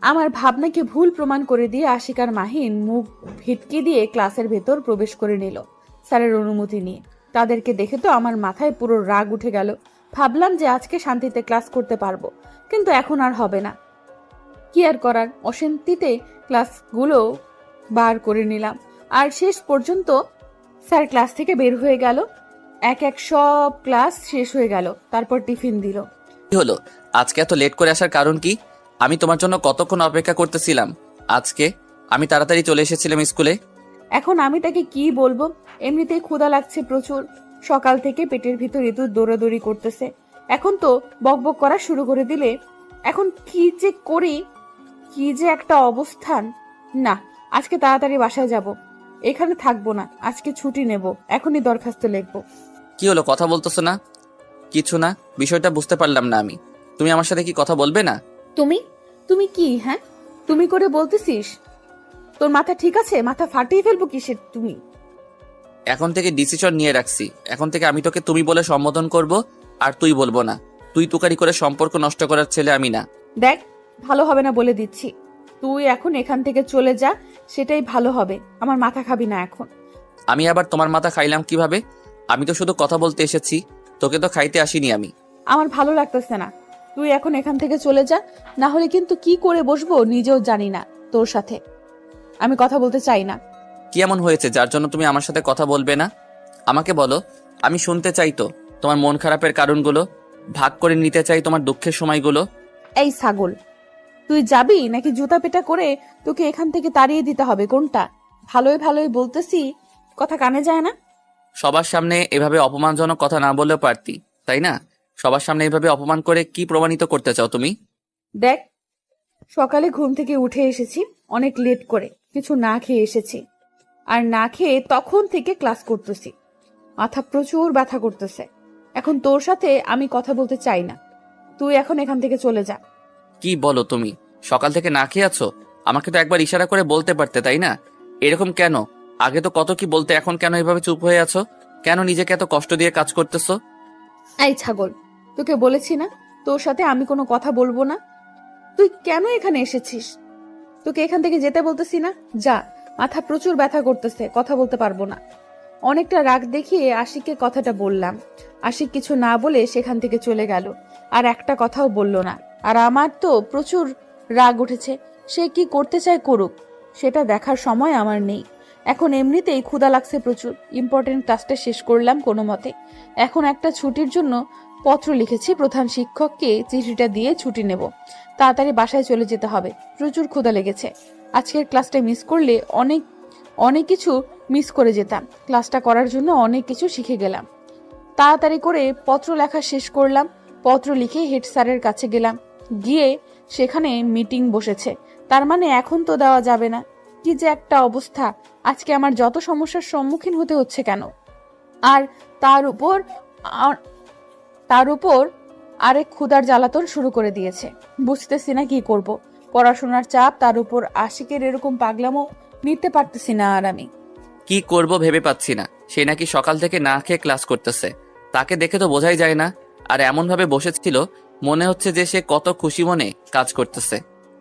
আমার ভাবনাকে ভুল প্রমাণ করে দিয়ে আশিক আর মাহিন মুখ ভিটকে দিয়ে ক্লাসের ভেতর প্রবেশ করে নিল স্যারের অনুমতি নিয়ে। তাদেরকে দেখে তো আমার মাথায় পুরো রাগ উঠে গেল। ভাবলাম যে আজকে শান্তিতে ক্লাস করতে পারবো, কিন্তু এখন আর হবে না। কি আর করার, অশান্তিতে ক্লাসগুলো বার করে নিলাম। আর শেষ পর্যন্ত স্যার ক্লাস থেকে বের হয়ে গেল। এক এক সব ক্লাস শেষ হয়ে গেল, তারপর টিফিন দিল। কি হলো আজকে এত লেট করে আসার কারণ কি? আমি তোমার জন্য কতক্ষণ অপেক্ষা করতেছিলাম। আজকে আমি তাড়াতাড়ি চলে এসেছিলাম স্কুলে। এখন আমি তাকে কি বলবো? এমনিতেই ক্ষুধা লাগছে প্রচুর, সকাল থেকে পেটের ভিতর ইঁদুর দৌড়াদৌড়ি করতেছে। এখন তো বকবক করা শুরু করে দিলে, এখন কি যে করি? কি যে একটা অবস্থান! না, আজকে তাড়াতাড়ি বাসায় যাব, এখানে থাকবো না, আজকে ছুটি নেব, এখনই দরখাস্ত লিখবো। কি হলো, কথা বলতেছো না? কিছু না, বিষয়টা বুঝতে পারলাম না আমি। তুমি আমার সাথে কি কথা বলবে না? তুমি তুমি কি? হ্যাঁ, তুমি করে বলতেছিস? তোর মাথা ঠিক আছে? মাথা ফাটিয়ে ফেলবো কিসের তুমি? এখন থেকে ডিসিশন নিয়ে রাখছি, এখন থেকে আমি তোকে তুমি বলে সম্বোধন করব, আর তুই বলবো না। তুই তুকারি করে সম্পর্ক নষ্ট করার ছেলে আমি না। দেখ, ভালো হবে না বলে দিচ্ছি। তুই এখন এখান থেকে চলে যা, সেটাই ভালো হবে। আমার মাথা খাবি না এখন। আমি আবার তোমার মাথা খাইলাম কিভাবে? আমি তো শুধু কথা বলতে এসেছি, তোকে তো খাইতে আসিনি আমি। আমার ভালো লাগতেছে না, তুই এখন এখান থেকে চলে যা, না হলে কিন্তু কি করে বসবো নিজেও জানি না তোর সাথে। আমি কথা বলতে চাই না। কি এমন হয়েছে যার জন্য তুমি আমার সাথে কথা বলবে না? আমাকে বলো, আমি শুনতে চাই তো তোমার মন খারাপের কারণগুলো, ভাগ করে নিতে চাই তোমার দুঃখের সময়গুলো। এই ছাগল, তুই যাবি নাকি জুতা পেটা করে তোকে এখান থেকে তাড়িয়ে দিতে হবে? কোনটা? ভালোই ভালোই বলতেছি, কথা কানে যায় না? সবার সামনে এভাবে অপমানজনক কথা না বললেও পারতি, তাই না? সবার সামনে এভাবে অপমান করে কি প্রমাণিত করতে চাও তুমি? দেখ, সকালে ঘুম থেকে উঠে এসেছি অনেক লেট করে, কিছু না খেয়ে এসেছি। আর না খেয়ে তখন থেকে ক্লাস করতেছি, মাথা প্রচুর ব্যথা করতেছে। এখন তোর সাথে আমি কথা বলতে চাই না, তুই এখন এখান থেকে চলে যা। কি বলো তুমি? সকাল থেকে না খেয়ে আছো? আমাকে তো একবার ইশারা করে বলতে পারতে, তাই না? এরকম কেন? আগে তো কত কি বলতে, এখন কেন এভাবে চুপ হয়ে আছো? কেন নিজেকে এত কষ্ট দিয়ে কাজ করতেছো? এই ছাগল, তোকে বলেছি না তোর সাথে আমি কোনো কথা বলবো না। তুই কেন এখানে এসেছিস? তোকে এখান থেকে যেতে বলতেছি না, যা। মাথা প্রচুর ব্যথা করতেছে, কথা বলতে পারবো না। অনেকটা রাগ দেখিয়ে আশিককে কথাটা বললাম। আশিক কিছু না বলে সেখান থেকে চলে গেল, আর একটা কথাও বলল না। আর আমার তো প্রচুর রাগ উঠেছে। সে কি করতে চায় করুক, সেটা দেখার সময় আমার নেই। এখন এমনিতেই ক্ষুধা লাগছে প্রচুর। ইম্পর্টেন্ট কাজটা শেষ করলাম কোনো মতে। এখন একটা ছুটির জন্য পত্র লিখেছি প্রধান শিক্ষককে, চিঠিটা দিয়ে ছুটি নেব। তাড়াতাড়ি বাসায় চলে যেতে হবে, প্রচুর ক্ষুধা লেগেছে। আজকের ক্লাসটা মিস করলে অনেক অনেক কিছু মিস করে যেতাম। ক্লাসটা করার জন্য অনেক কিছু শিখে গেলাম। তাড়াতাড়ি করে পত্র লেখা শেষ করলাম। পত্র লিখে হেড স্যারের কাছে গেলাম। গিয়ে সেখানে মিটিং বসেছে, তার মানে এখন তো দেওয়া যাবে না। কি যে একটা অবস্থা! আজকে আমার যত সমস্যার সম্মুখীন হতে হচ্ছে কেন! আর তার উপর আ- তার উপর আরেক ক্ষুধার জ্বালাতন শুরু করে দিয়েছে। বুঝতেছি না কি করব। পড়াশোনার চাপ, তার উপর আশিকের এরকম পাগলামো নিতে পারতেছি না আর আমি। কি করব ভেবে পাচ্ছি না। সে নাকি সকাল থেকে না খেয়ে ক্লাস করতেছে, তাকে দেখে তো বোঝাই যায় না। আর এমন ভাবে বসেছিল, মনে হচ্ছে যে সে কত খুশি মনে কাজ করতেছে।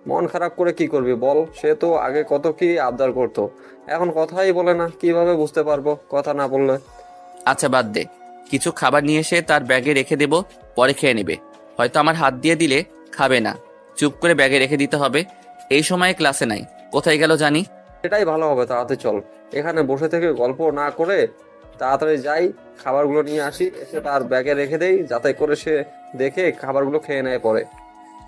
মন খারাপ করে কি করবি বল? সে তো আগে কত কি আবদার করতো, এখন কথাই বলে না। কিভাবে বুঝতে পারবো কথা না বললে? আচ্ছা বাদ দে, কিছু খাবার নিয়ে এসে তার ব্যাগে রেখে দেব, পরে খেয়ে নেবে। হয়তো আমার হাত দিয়ে দিলে খাবে না, চুপ করে ব্যাগে রেখে দিতে হবে। এই সময়ে ক্লাসে নাই, কোথায় গেল জানি। সেটাই ভালো হবে, তাড়াতাড়ি চল। এখানে বসে থেকে গল্প না করে তাড়াতাড়ি যাই, খাবারগুলো নিয়ে আসি, এসে তার ব্যাগে রেখে দেই, যাতে করে সে দেখে খাবারগুলো খেয়ে নেয় পরে।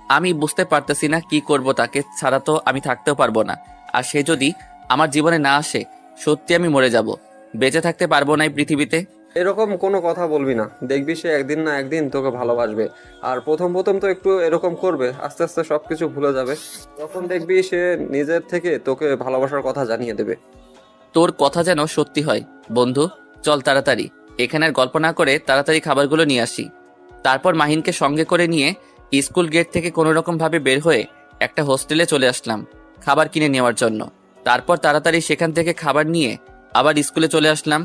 আমি বুঝতে পারতেছি না কি করব, তাকে ছাড়া তো আমি থাকতেও পারবো না। আর সে যদি আমার জীবনে না আসে, সত্যি আমি মরে যাব, বেঁচে থাকতে পারবো না এই পৃথিবীতে। এরকম কোনো কথা বলবি না, দেখবি সে একদিন না একদিন তোকে ভালোবাসবে। আর প্রথম প্রথম তো একটু এরকম করবে, আস্তে আস্তে সবকিছু ভুলে যাবে। তখন দেখবি সে নিজের থেকে তোকে ভালোবাসার কথা জানিয়ে দেবে। তোর কথা যেন সত্যি হয় বন্ধু। চল তাড়াতাড়ি, এখানে আর গল্প না করে তাড়াতাড়ি খাবারগুলো নিয়ে আসি। তারপর মাহিনকে সঙ্গে করে নিয়ে স্কুল গেট থেকে কোনো রকম ভাবে বের হয়ে একটা হোস্টেলে চলে আসলাম খাবার কিনে নেওয়ার জন্য। তারপর তাড়াতাড়ি সেখান থেকে খাবার নিয়ে আবার স্কুলে চলে আসলাম।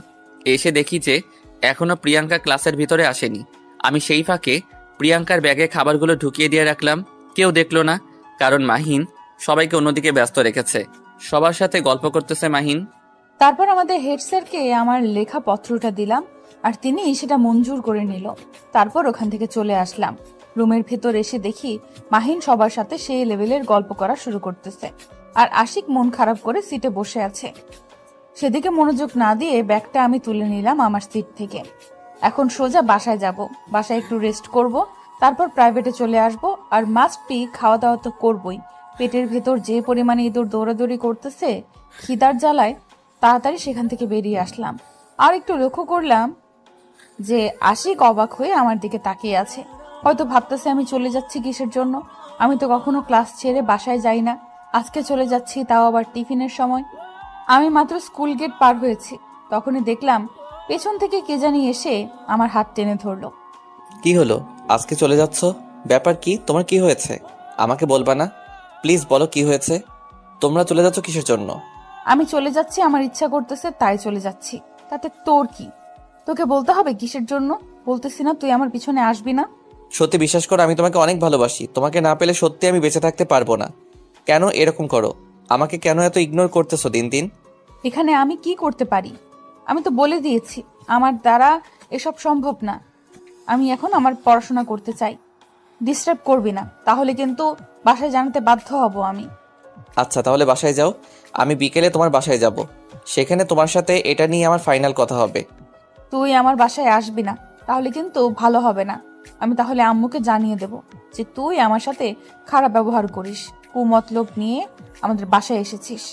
এসে দেখি যে এখনো প্রিয়াঙ্কা ক্লাসের ভিতরে আসেনি। আমি সেই ফাঁকে প্রিয়াঙ্কার ব্যাগে খাবারগুলো ঢুকিয়ে দিয়ে রাখলাম। কেউ দেখলো না, কারণ মাহিন সবাইকে অন্যদিকে ব্যস্ত রেখেছে। সবার সাথে গল্প করতেছে মাহিন। তারপর আমাদের হেড স্যারকে আমার লেখা পত্রটা দিলাম, আর তিনি সেটা মঞ্জুর করে নিল। তারপর ওখান থেকে চলে আসলাম। রুমের ভেতর এসে দেখি মাহিন সবার সাথে সেই লেভেলের গল্প করা শুরু করতেছে, আর আশিক মন খারাপ করে সিটে বসে আছে। সেদিকে মনোযোগ না দিয়ে ব্যাগটা আমি তুলে নিলাম আমার সিট থেকে। এখন সোজা বাসায় যাব, বাসায় একটু রেস্ট করব, তারপর প্রাইভেটে চলে আসব। আর মাস্ট বি খাওয়া দাওয়া তো করবই। পেটের ভেতর যে পরিমাণে ইঁদুর দৌড়াদৌড়ি করতেছে, খিদার জ্বালায় তাড়াতাড়ি সেখান থেকে বেরিয়ে আসলাম। আর একটু লক্ষ্য করলাম যে আশিক অবাক হয়ে আমার দিকে তাকিয়ে আছে। হয়তো ভাবতেছে আমি চলে যাচ্ছি কিসের জন্য। আমি তো কখনো ক্লাস ছেড়ে বাসায় যাই না, আজকে চলে যাচ্ছি, তাও আবার টিফিনের সময়। আমি মাত্র স্কুল গেট পার হয়েছি, তখনই দেখলাম পেছন থেকে কে জানি এসে আমার হাত টেনে ধরলো। কি হলো, আজকে চলে যাচ্ছ? ব্যাপার কি, তোমার কি হয়েছে? আমাকে বলবা না? প্লিজ বলো কি হয়েছে। তোমরা চলে যাচ্ছ কিসের জন্য? আমি চলে যাচ্ছি, আমার ইচ্ছা করতেছে তাই চলে যাচ্ছি। তাতে তোর কি? তোকে বলতে হবে কিসের জন্য? বলতেছি না তুই আমার পিছনে আসবি না? সত্যি বিশ্বাস করো, আমি তোমাকে অনেক ভালোবাসি। তোমাকে না পেলে সত্যি আমি বেঁচে থাকতে পারবো না। কেন এরকম করো? আমাকে কেন এত ইগনোর করতেছো দিন দিন? এখানে আমি কি করতে পারি? আমি তো বলে দিয়েছি আমার দ্বারা এসব সম্ভব না। আমি এখন আমার পড়াশোনা করতে চাই। ডিস্টার্ব করবি না, তাহলে কিন্তু বাসায় জানাতে বাধ্য হব আমি। আচ্ছা তাহলে বাসায় যাও, আমি বিকেলে তোমার বাসায় যাব। সেখানে তোমার সাথে এটা নিয়ে আমার ফাইনাল কথা হবে। তুই আমার বাসায় আসবি না, তাহলে কিন্তু ভালো হবে না। আমি তাহলে আম্মুকে জানিয়ে দেব যে তুই আমার সাথে খারাপ ব্যবহার করিস, কুমতলব নিয়ে আমাদের বাসায় এসেছিস।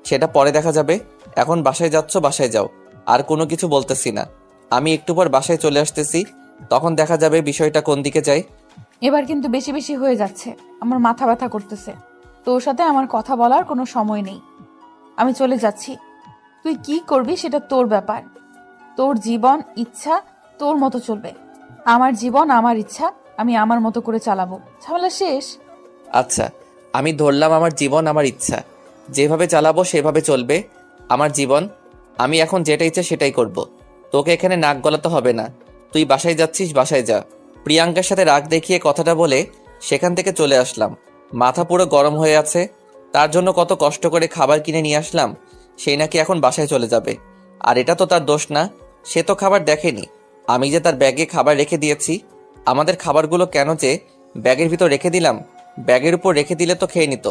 সেটা পরে দেখা যাবে, এখন বাসায় যাচ্ছ বাসায় যাও। আর কোনো কিছু বলতেছি না। আমি একটু পর বাসায় চলে আসতেছি, তখন দেখা যাবে বিষয়টা কোন দিকে যায়। এবার কিন্তু বেশি বেশি হয়ে যাচ্ছে, আমার মাথা ব্যথা করতেছে। তোর সাথে আমার কথা বলার কোনো সময় নেই, আমি চলে যাচ্ছি। তুই কি করবি সেটা তোর ব্যাপার, তোর জীবন ইচ্ছা তোর মতো চলবে। আমার জীবন আমার ইচ্ছা, আমি আমার মতো করে চালাবো। ঝামেলা শেষ। আচ্ছা, আমি ধরলাম আমার জীবন আমার ইচ্ছা, যেভাবে চালাবো সেভাবে চলবে আমার জীবন। আমি এখন যেটা ইচ্ছে সেটাই করব। তোকে এখানে নাক গলাতে হবে না। তুই বাসায় যাচ্ছিস, বাসায় যা। প্রিয়াঙ্কার সাথে রাগ দেখিয়ে কথাটা বলে সেখান থেকে চলে আসলাম। মাথা পুরো গরম হয়ে আছে। তার জন্য কত কষ্ট করে খাবার কিনে নিয়ে আসলাম, সেই নাকি এখন বাসায় চলে যাবে। আর এটা তো তার দোষ না, সে তো খাবার দেখেনি। আমি যে তার ব্যাগে খাবার রেখে দিয়েছি। আমাদের খাবারগুলো কেন যে ব্যাগের ভিতর রেখে দিলাম, ব্যাগের উপর রেখে দিলে তো খেয়ে নিত,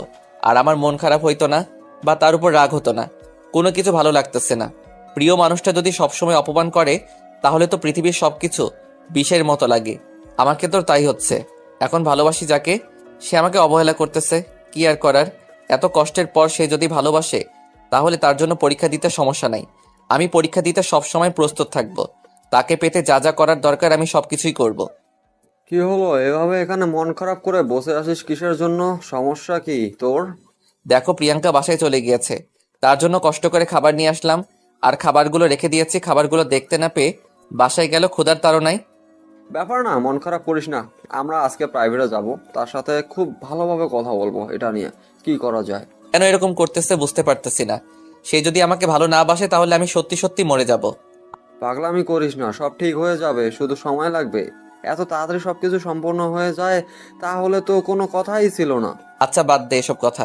আর আমার মন খারাপ হইতো না বা তার উপর রাগ হতো না। কোনো কিছু ভালো লাগতেছে না। প্রিয় মানুষটা যদি সবসময় অপমান করে, তাহলে তো পৃথিবীর সবকিছু বিষের মতো লাগে। আমাকে তো তাই হচ্ছে। এখন ভালোবাসি যাকে, সে আমাকে অবহেলা করতেছে। কি আর করার, এত কষ্টের পর সে যদি ভালোবাসে, তাহলে তার জন্য পরীক্ষা দিতে সমস্যা নাই। আমি পরীক্ষা দিতে সবসময় প্রস্তুত থাকব। তাকে পেতে যা যা করার দরকার আমি সবকিছুই করব। কি হলো, এভাবে এখানে মন খারাপ করে বসে আছিস কিসের জন্য? সমস্যা কি তোর? দেখো, প্রিয়াঙ্কা বাসায় চলে গিয়েছে, তার জন্য কষ্ট করে খাবার নিয়ে আসলাম। আর খাবারগুলো রেখে দিয়েছি, খাবারগুলো দেখতে না পেয়ে বাসায় গেল ক্ষুধার তাড়নায়। ব্যাপার না, মন খারাপ করিস না। আমরা আজকে প্রাইভেটে যাব, তার সাথে খুব ভালোভাবে কথা বলবো এটা নিয়ে কি করা যায়। কেন এরকম করতেছে বুঝতে পারতেছি না। সে যদি আমাকে ভালো না বাসে, তাহলে আমি সত্যি সত্যি মরে যাব। পাগলামি করিস না, সব ঠিক হয়ে যাবে, শুধু সময় লাগবে। এত তাড়াতাড়ি সবকিছু সম্পূর্ণ হয়ে যায় তাহলে তো কোনো কথাই ছিল না। আচ্ছা, বাদ দে এসব কথা।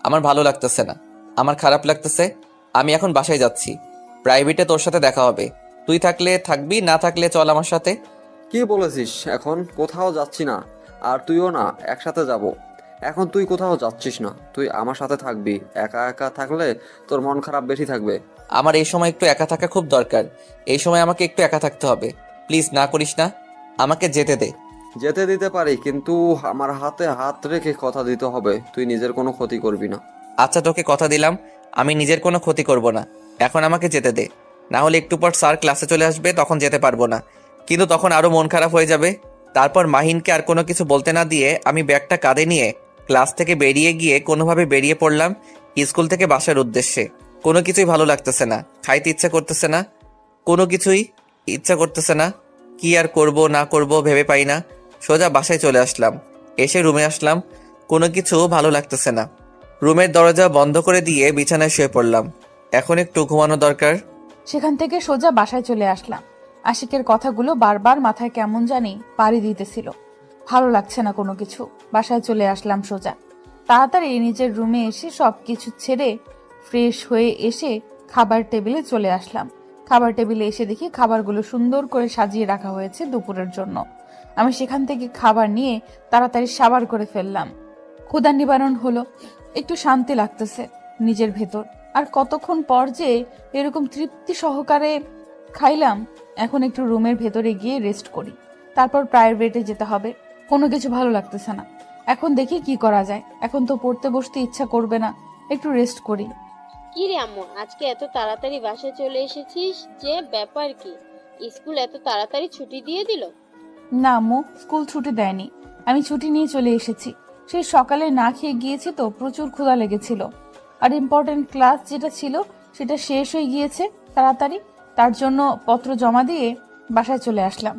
আমার ভালো লাগতেছে না, আমার খারাপ লাগতেছে। আমি এখন বাসায় যাচ্ছি, প্রাইভেটে তোর সাথে দেখা হবে। তুই থাকলে থাকবি, না থাকলে চল আমার সাথে। কি বলেছিস? এখন কোথাও যাচ্ছি না, আর তুইও না, একসাথে যাব। এখন তুই কোথাও যাচ্ছিস না, তুই আমার সাথে থাকবি। একা একা থাকলে তোর মন খারাপ বেশি থাকবে। আমার এই সময় একটু একা থাকা খুব দরকার। এই সময় আমাকে একটু একা থাকতে হবে। প্লিজ না করিস না, আমাকে যেতে দে। যেতে দিতে পারি, কিন্তু আমার হাতে হাত রেখে কথা দিতে হবে তুই নিজের কোনো ক্ষতি করবি না। আচ্ছা, তোকে কথা দিলাম আমি নিজের কোনো ক্ষতি করব না। এখন আমাকে যেতে দে, না হলে একটু পর স্যার ক্লাসে চলে আসবে, তখন যেতে পারবো না। কিন্তু তখন আরো মন খারাপ হয়ে যাবে। তারপর মাহিনকে আর কোনো কিছু বলতে না দিয়ে আমি ব্যাগটা কাঁধে নিয়ে ক্লাস থেকে বেরিয়ে গিয়ে কোনোভাবে বেরিয়ে পড়লাম স্কুল থেকে বাসার উদ্দেশ্যে। কোনো কিছুই ভালো লাগতেছে না, খাইতে ইচ্ছা করতেছে না, কোনো কিছুই ইচ্ছা করতেছে না। কি আর করব না করব ভেবে পাই না। সোজা বাসায় চলে আসলাম, এসে রুমে আসলাম। কোনো কিছু ভালো লাগতেছে না। রুমের দরজা বন্ধ করে দিয়ে বিছানায় শুয়ে পড়লাম। এখন একটু ঘুমানো দরকার। সেখান থেকে সোজা বাসায় চলে আসলাম। আশিকের কথাগুলো বারবার মাথায় কেমন জানি পাড়ি দিতেছিল। ভালো লাগছে না কোনো কিছু। বাসায় চলে আসলাম সোজা। তাড়াতাড়ি নিজের রুমে এসে সবকিছু ছেড়ে ফ্রেশ হয়ে এসে খাবার টেবিলে চলে আসলাম। খাবার টেবিলে এসে দেখি খাবারগুলো সুন্দর করে সাজিয়ে রাখা হয়েছে দুপুরের জন্য। আমি সেখান থেকে খাবার নিয়ে তাড়াতাড়ি সাবার করে ফেললাম। ক্ষুধা নিবারণ হলো, একটু শান্তি লাগতেছে নিজের ভেতর। আর কতক্ষণ পর যে এরকম তৃপ্তি সহকারে খাইলাম। এখন একটু রুমের ভেতরে গিয়ে রেস্ট করি, তারপর প্রাইভেটে যেতে হবে। কোনো কিছু ভালো লাগতেছে না। এখন দেখি কি করা যায়। এখন তো পড়তে বসতে ইচ্ছা করবে না, একটু রেস্ট করি। কি রে আম্মু, আজকে এত তাড়াতাড়ি বাসায় চলে এসেছিস যে? ব্যাপার কি? স্কুল এত তাড়াতাড়ি ছুটি দিয়ে দিল? না আম্মু, স্কুল ছুটি দেয়নি, আমি ছুটি নিয়ে চলে এসেছি। সেই সকালে না খেয়ে গিয়েছি তো, প্রচুর ক্ষুধা লেগেছিল। আর ইম্পর্টেন্ট ক্লাস যেটা ছিল সেটা শেষ হয়ে গিয়েছে তাড়াতাড়ি, তার জন্য পত্র জমা দিয়ে বাসায় চলে আসলাম।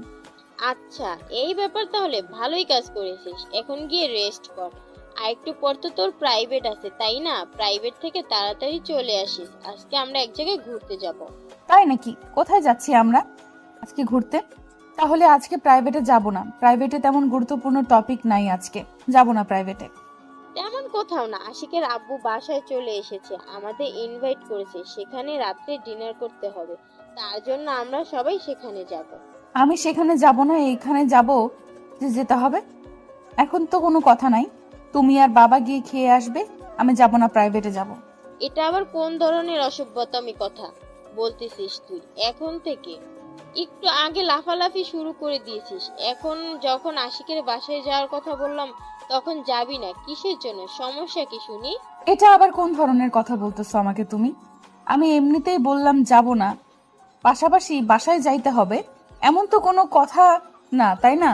আচ্ছা, এই ব্যাপার, তাহলে ভালোই কাজ করেছিস। এখন গিয়ে রেস্ট কর। আর একটু পর তো তোর প্রাইভেট আছে, তাই না? প্রাইভেট থেকে তাড়াতাড়ি চলে আসিস। আজকে আমরা এক জায়গায় ঘুরতে যাব। তাই নাকি? কোথায় যাচ্ছি আমরা আজকে ঘুরতে? তাহলে আজকে প্রাইভেটে যাব না, প্রাইভেটে তেমন গুরুত্বপূর্ণ টপিক নাই, আজকে যাব না প্রাইভেটে। তেমন কোথাও না, আশিকের আব্বু বাসায় চলে এসেছে, আমাদের ইনভাইট করেছে, সেখানে রাত্রে ডিনার করতে হবে। তার জন্য আমরা সবাই সেখানে যাব। আমি সেখানে যাব না, এইখানে যাব যে যেতে হবে। এখন তো কোনো কথা নাই, তুমি আর বাবা গিয়ে খেয়ে আসবে, আমি যাব না, প্রাইভেটে যাব। এটা আবার কোন ধরনের অসভ্যতামি কথা বলতেছিস তুই? এখন থেকে একটু আগে লাফালাফি শুরু করে দিয়েছিস, এখন যখন আশিকের বাসায় যাওয়ার কথা বললাম তখন যাবি না? কিসের জন্য? সমস্যা কি শুনি? এটা আবার কোন ধরনের কথা বলতেছো আমাকে তুমি? আমি এমনিতেই বললাম যাব না, পাশাপাশি বাসায় যাইতে হবে এমন তো কোনো কথা না, তাই না?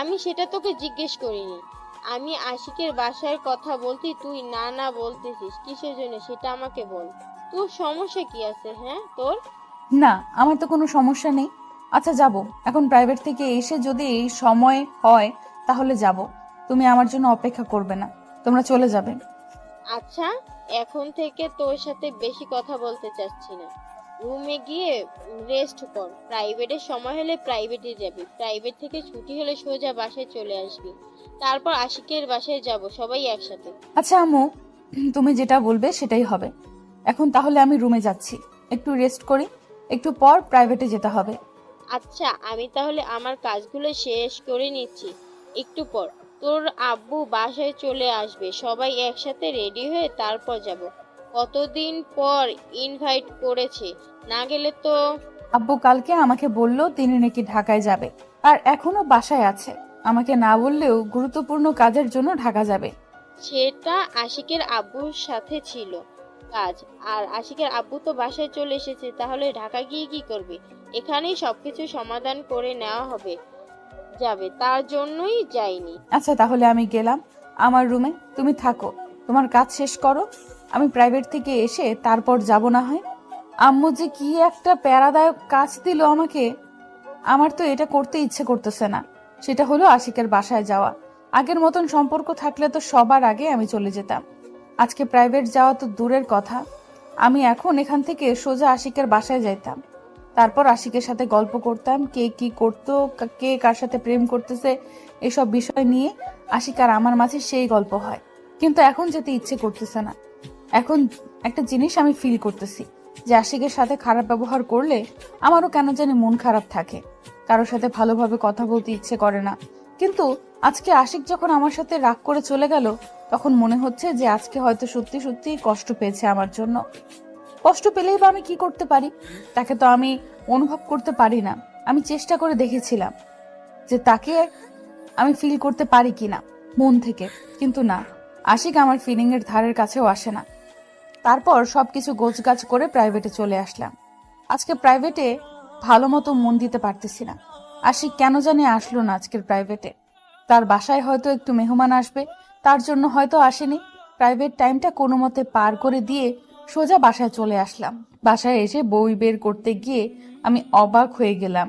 আমি সেটা তোকে জিজ্ঞেস করিনি। আমি আশিকের বাসার কথা বলতে তুই না না বলতেছিস কিসের জন্য সেটা আমাকে বল। তোর সমস্যা কি আছে হ্যাঁ তোর? না, আমার তো কোনো সমস্যা নেই। আচ্ছা যাব, এখন প্রাইভেট থেকে এসে যদি এই সময় হয় তাহলে যাব। তুমি আমার জন্য অপেক্ষা করবে না, তোমরা চলে যাবে। আচ্ছা, এখন থেকে তোর সাথে বেশি কথা বলতে চাচ্ছি না। রুমে গিয়ে রেস্ট কর। প্রাইভেটের সময় হলে প্রাইভেটে যাবি, প্রাইভেট থেকে ছুটি হলে সোজা বাসায় চলে আসবি। তারপর আশিকের বাসায় যাব সবাই একসাথে। আচ্ছা আম্মু, তুমি যেটা বলবে সেটাই হবে। এখন তাহলে আমি রুমে যাচ্ছি, একটু রেস্ট করি, একটু পর প্রাইভেটে যেতে হবে। আচ্ছা, আমি তাহলে আমার কাজগুলো শেষ করে নিচ্ছি। একটু পর তোর আব্বু বাসায় চলে আসবে, সবাই একসাথে রেডি হয়ে তারপর যাব। কতদিন পর ইনভাইট করেছে, না গেলে তো। আব্বু কালকে আমাকে বলল তিনি নাকি ঢাকায় যাবে, আর এখনো বাসায় আছে। আমাকে না বললেও গুরুত্বপূর্ণ কাজের জন্য ঢাকা যাবে। সেটা আশিকের আব্বুর সাথে ছিল কাজ, আর আশিকের আব্বু তো বাসায় চলে এসেছে, তাহলে ঢাকা গিয়ে কি করবে? এখানেই সবকিছু সমাধান করে নেওয়া হবে যাবে, তার জন্যই যাইনি। আচ্ছা তাহলে আমি গেলাম আমার রুমে, তুমি থাকো, তোমার কাজ শেষ করো। আমি প্রাইভেট থেকে এসে তারপর যাব না হয়। আম্মু যে কি একটা প্যারাদায়ক কাজ দিল আমাকে, আমার তো এটা করতে ইচ্ছে করতেছে না। সেটা হলো আশিকের বাসায় যাওয়া। আগের মতন সম্পর্ক থাকলে তো সবার আগে আমি চলে যেতাম। আজকে প্রাইভেট যাওয়া তো দূরের কথা, আমি এখন এখান থেকে সোজা আশিকের বাসায় যাইতাম। তারপর আশিকের সাথে গল্প করতাম, কে কি করতো, কে কার সাথে প্রেম করতেছে, এসব বিষয় নিয়ে আশিক আর আমার মাঝে সেই গল্প হয়। কিন্তু এখন যেতে ইচ্ছে করতেছে না। এখন একটা জিনিস আমি ফিল করতেছি যে আশিকের সাথে খারাপ ব্যবহার করলে আমারও কেন জানি মন খারাপ থাকে, কারোর সাথে ভালোভাবে কথা বলতে ইচ্ছে করে না। কিন্তু আজকে আশিক যখন আমার সাথে রাগ করে চলে গেল, তখন মনে হচ্ছে যে আজকে হয়তো সত্যি সত্যি কষ্ট পেয়েছে আমার জন্য। কষ্ট পেলেই বা আমি কি করতে পারি? তাকে তো আমি অনুভব করতে পারি না। আমি চেষ্টা করে দেখেছিলাম যে তাকে আমি ফিল করতে পারি কিনা মন থেকে, কিন্তু না, আশিক আমার ফিলিং এর ধারের কাছেও আসে না। তারপর সবকিছু গোছগাছ করে প্রাইভেটে চলে আসলাম। আজকে প্রাইভেটে ভালো মতো মন দিতে পারতেছি না। আশিক কেন জানি আসলো না আজকের প্রাইভেটে। তার বাসায় হয়তো একটু মেহমান আসবে, তার জন্য হয়তো আসেনি। প্রাইভেট টাইমটা কোনো মতে পার করে দিয়ে সোজা বাসায় চলে আসলাম। বাসায় এসে বই বের করতে গিয়ে আমি অবাক হয়ে গেলাম।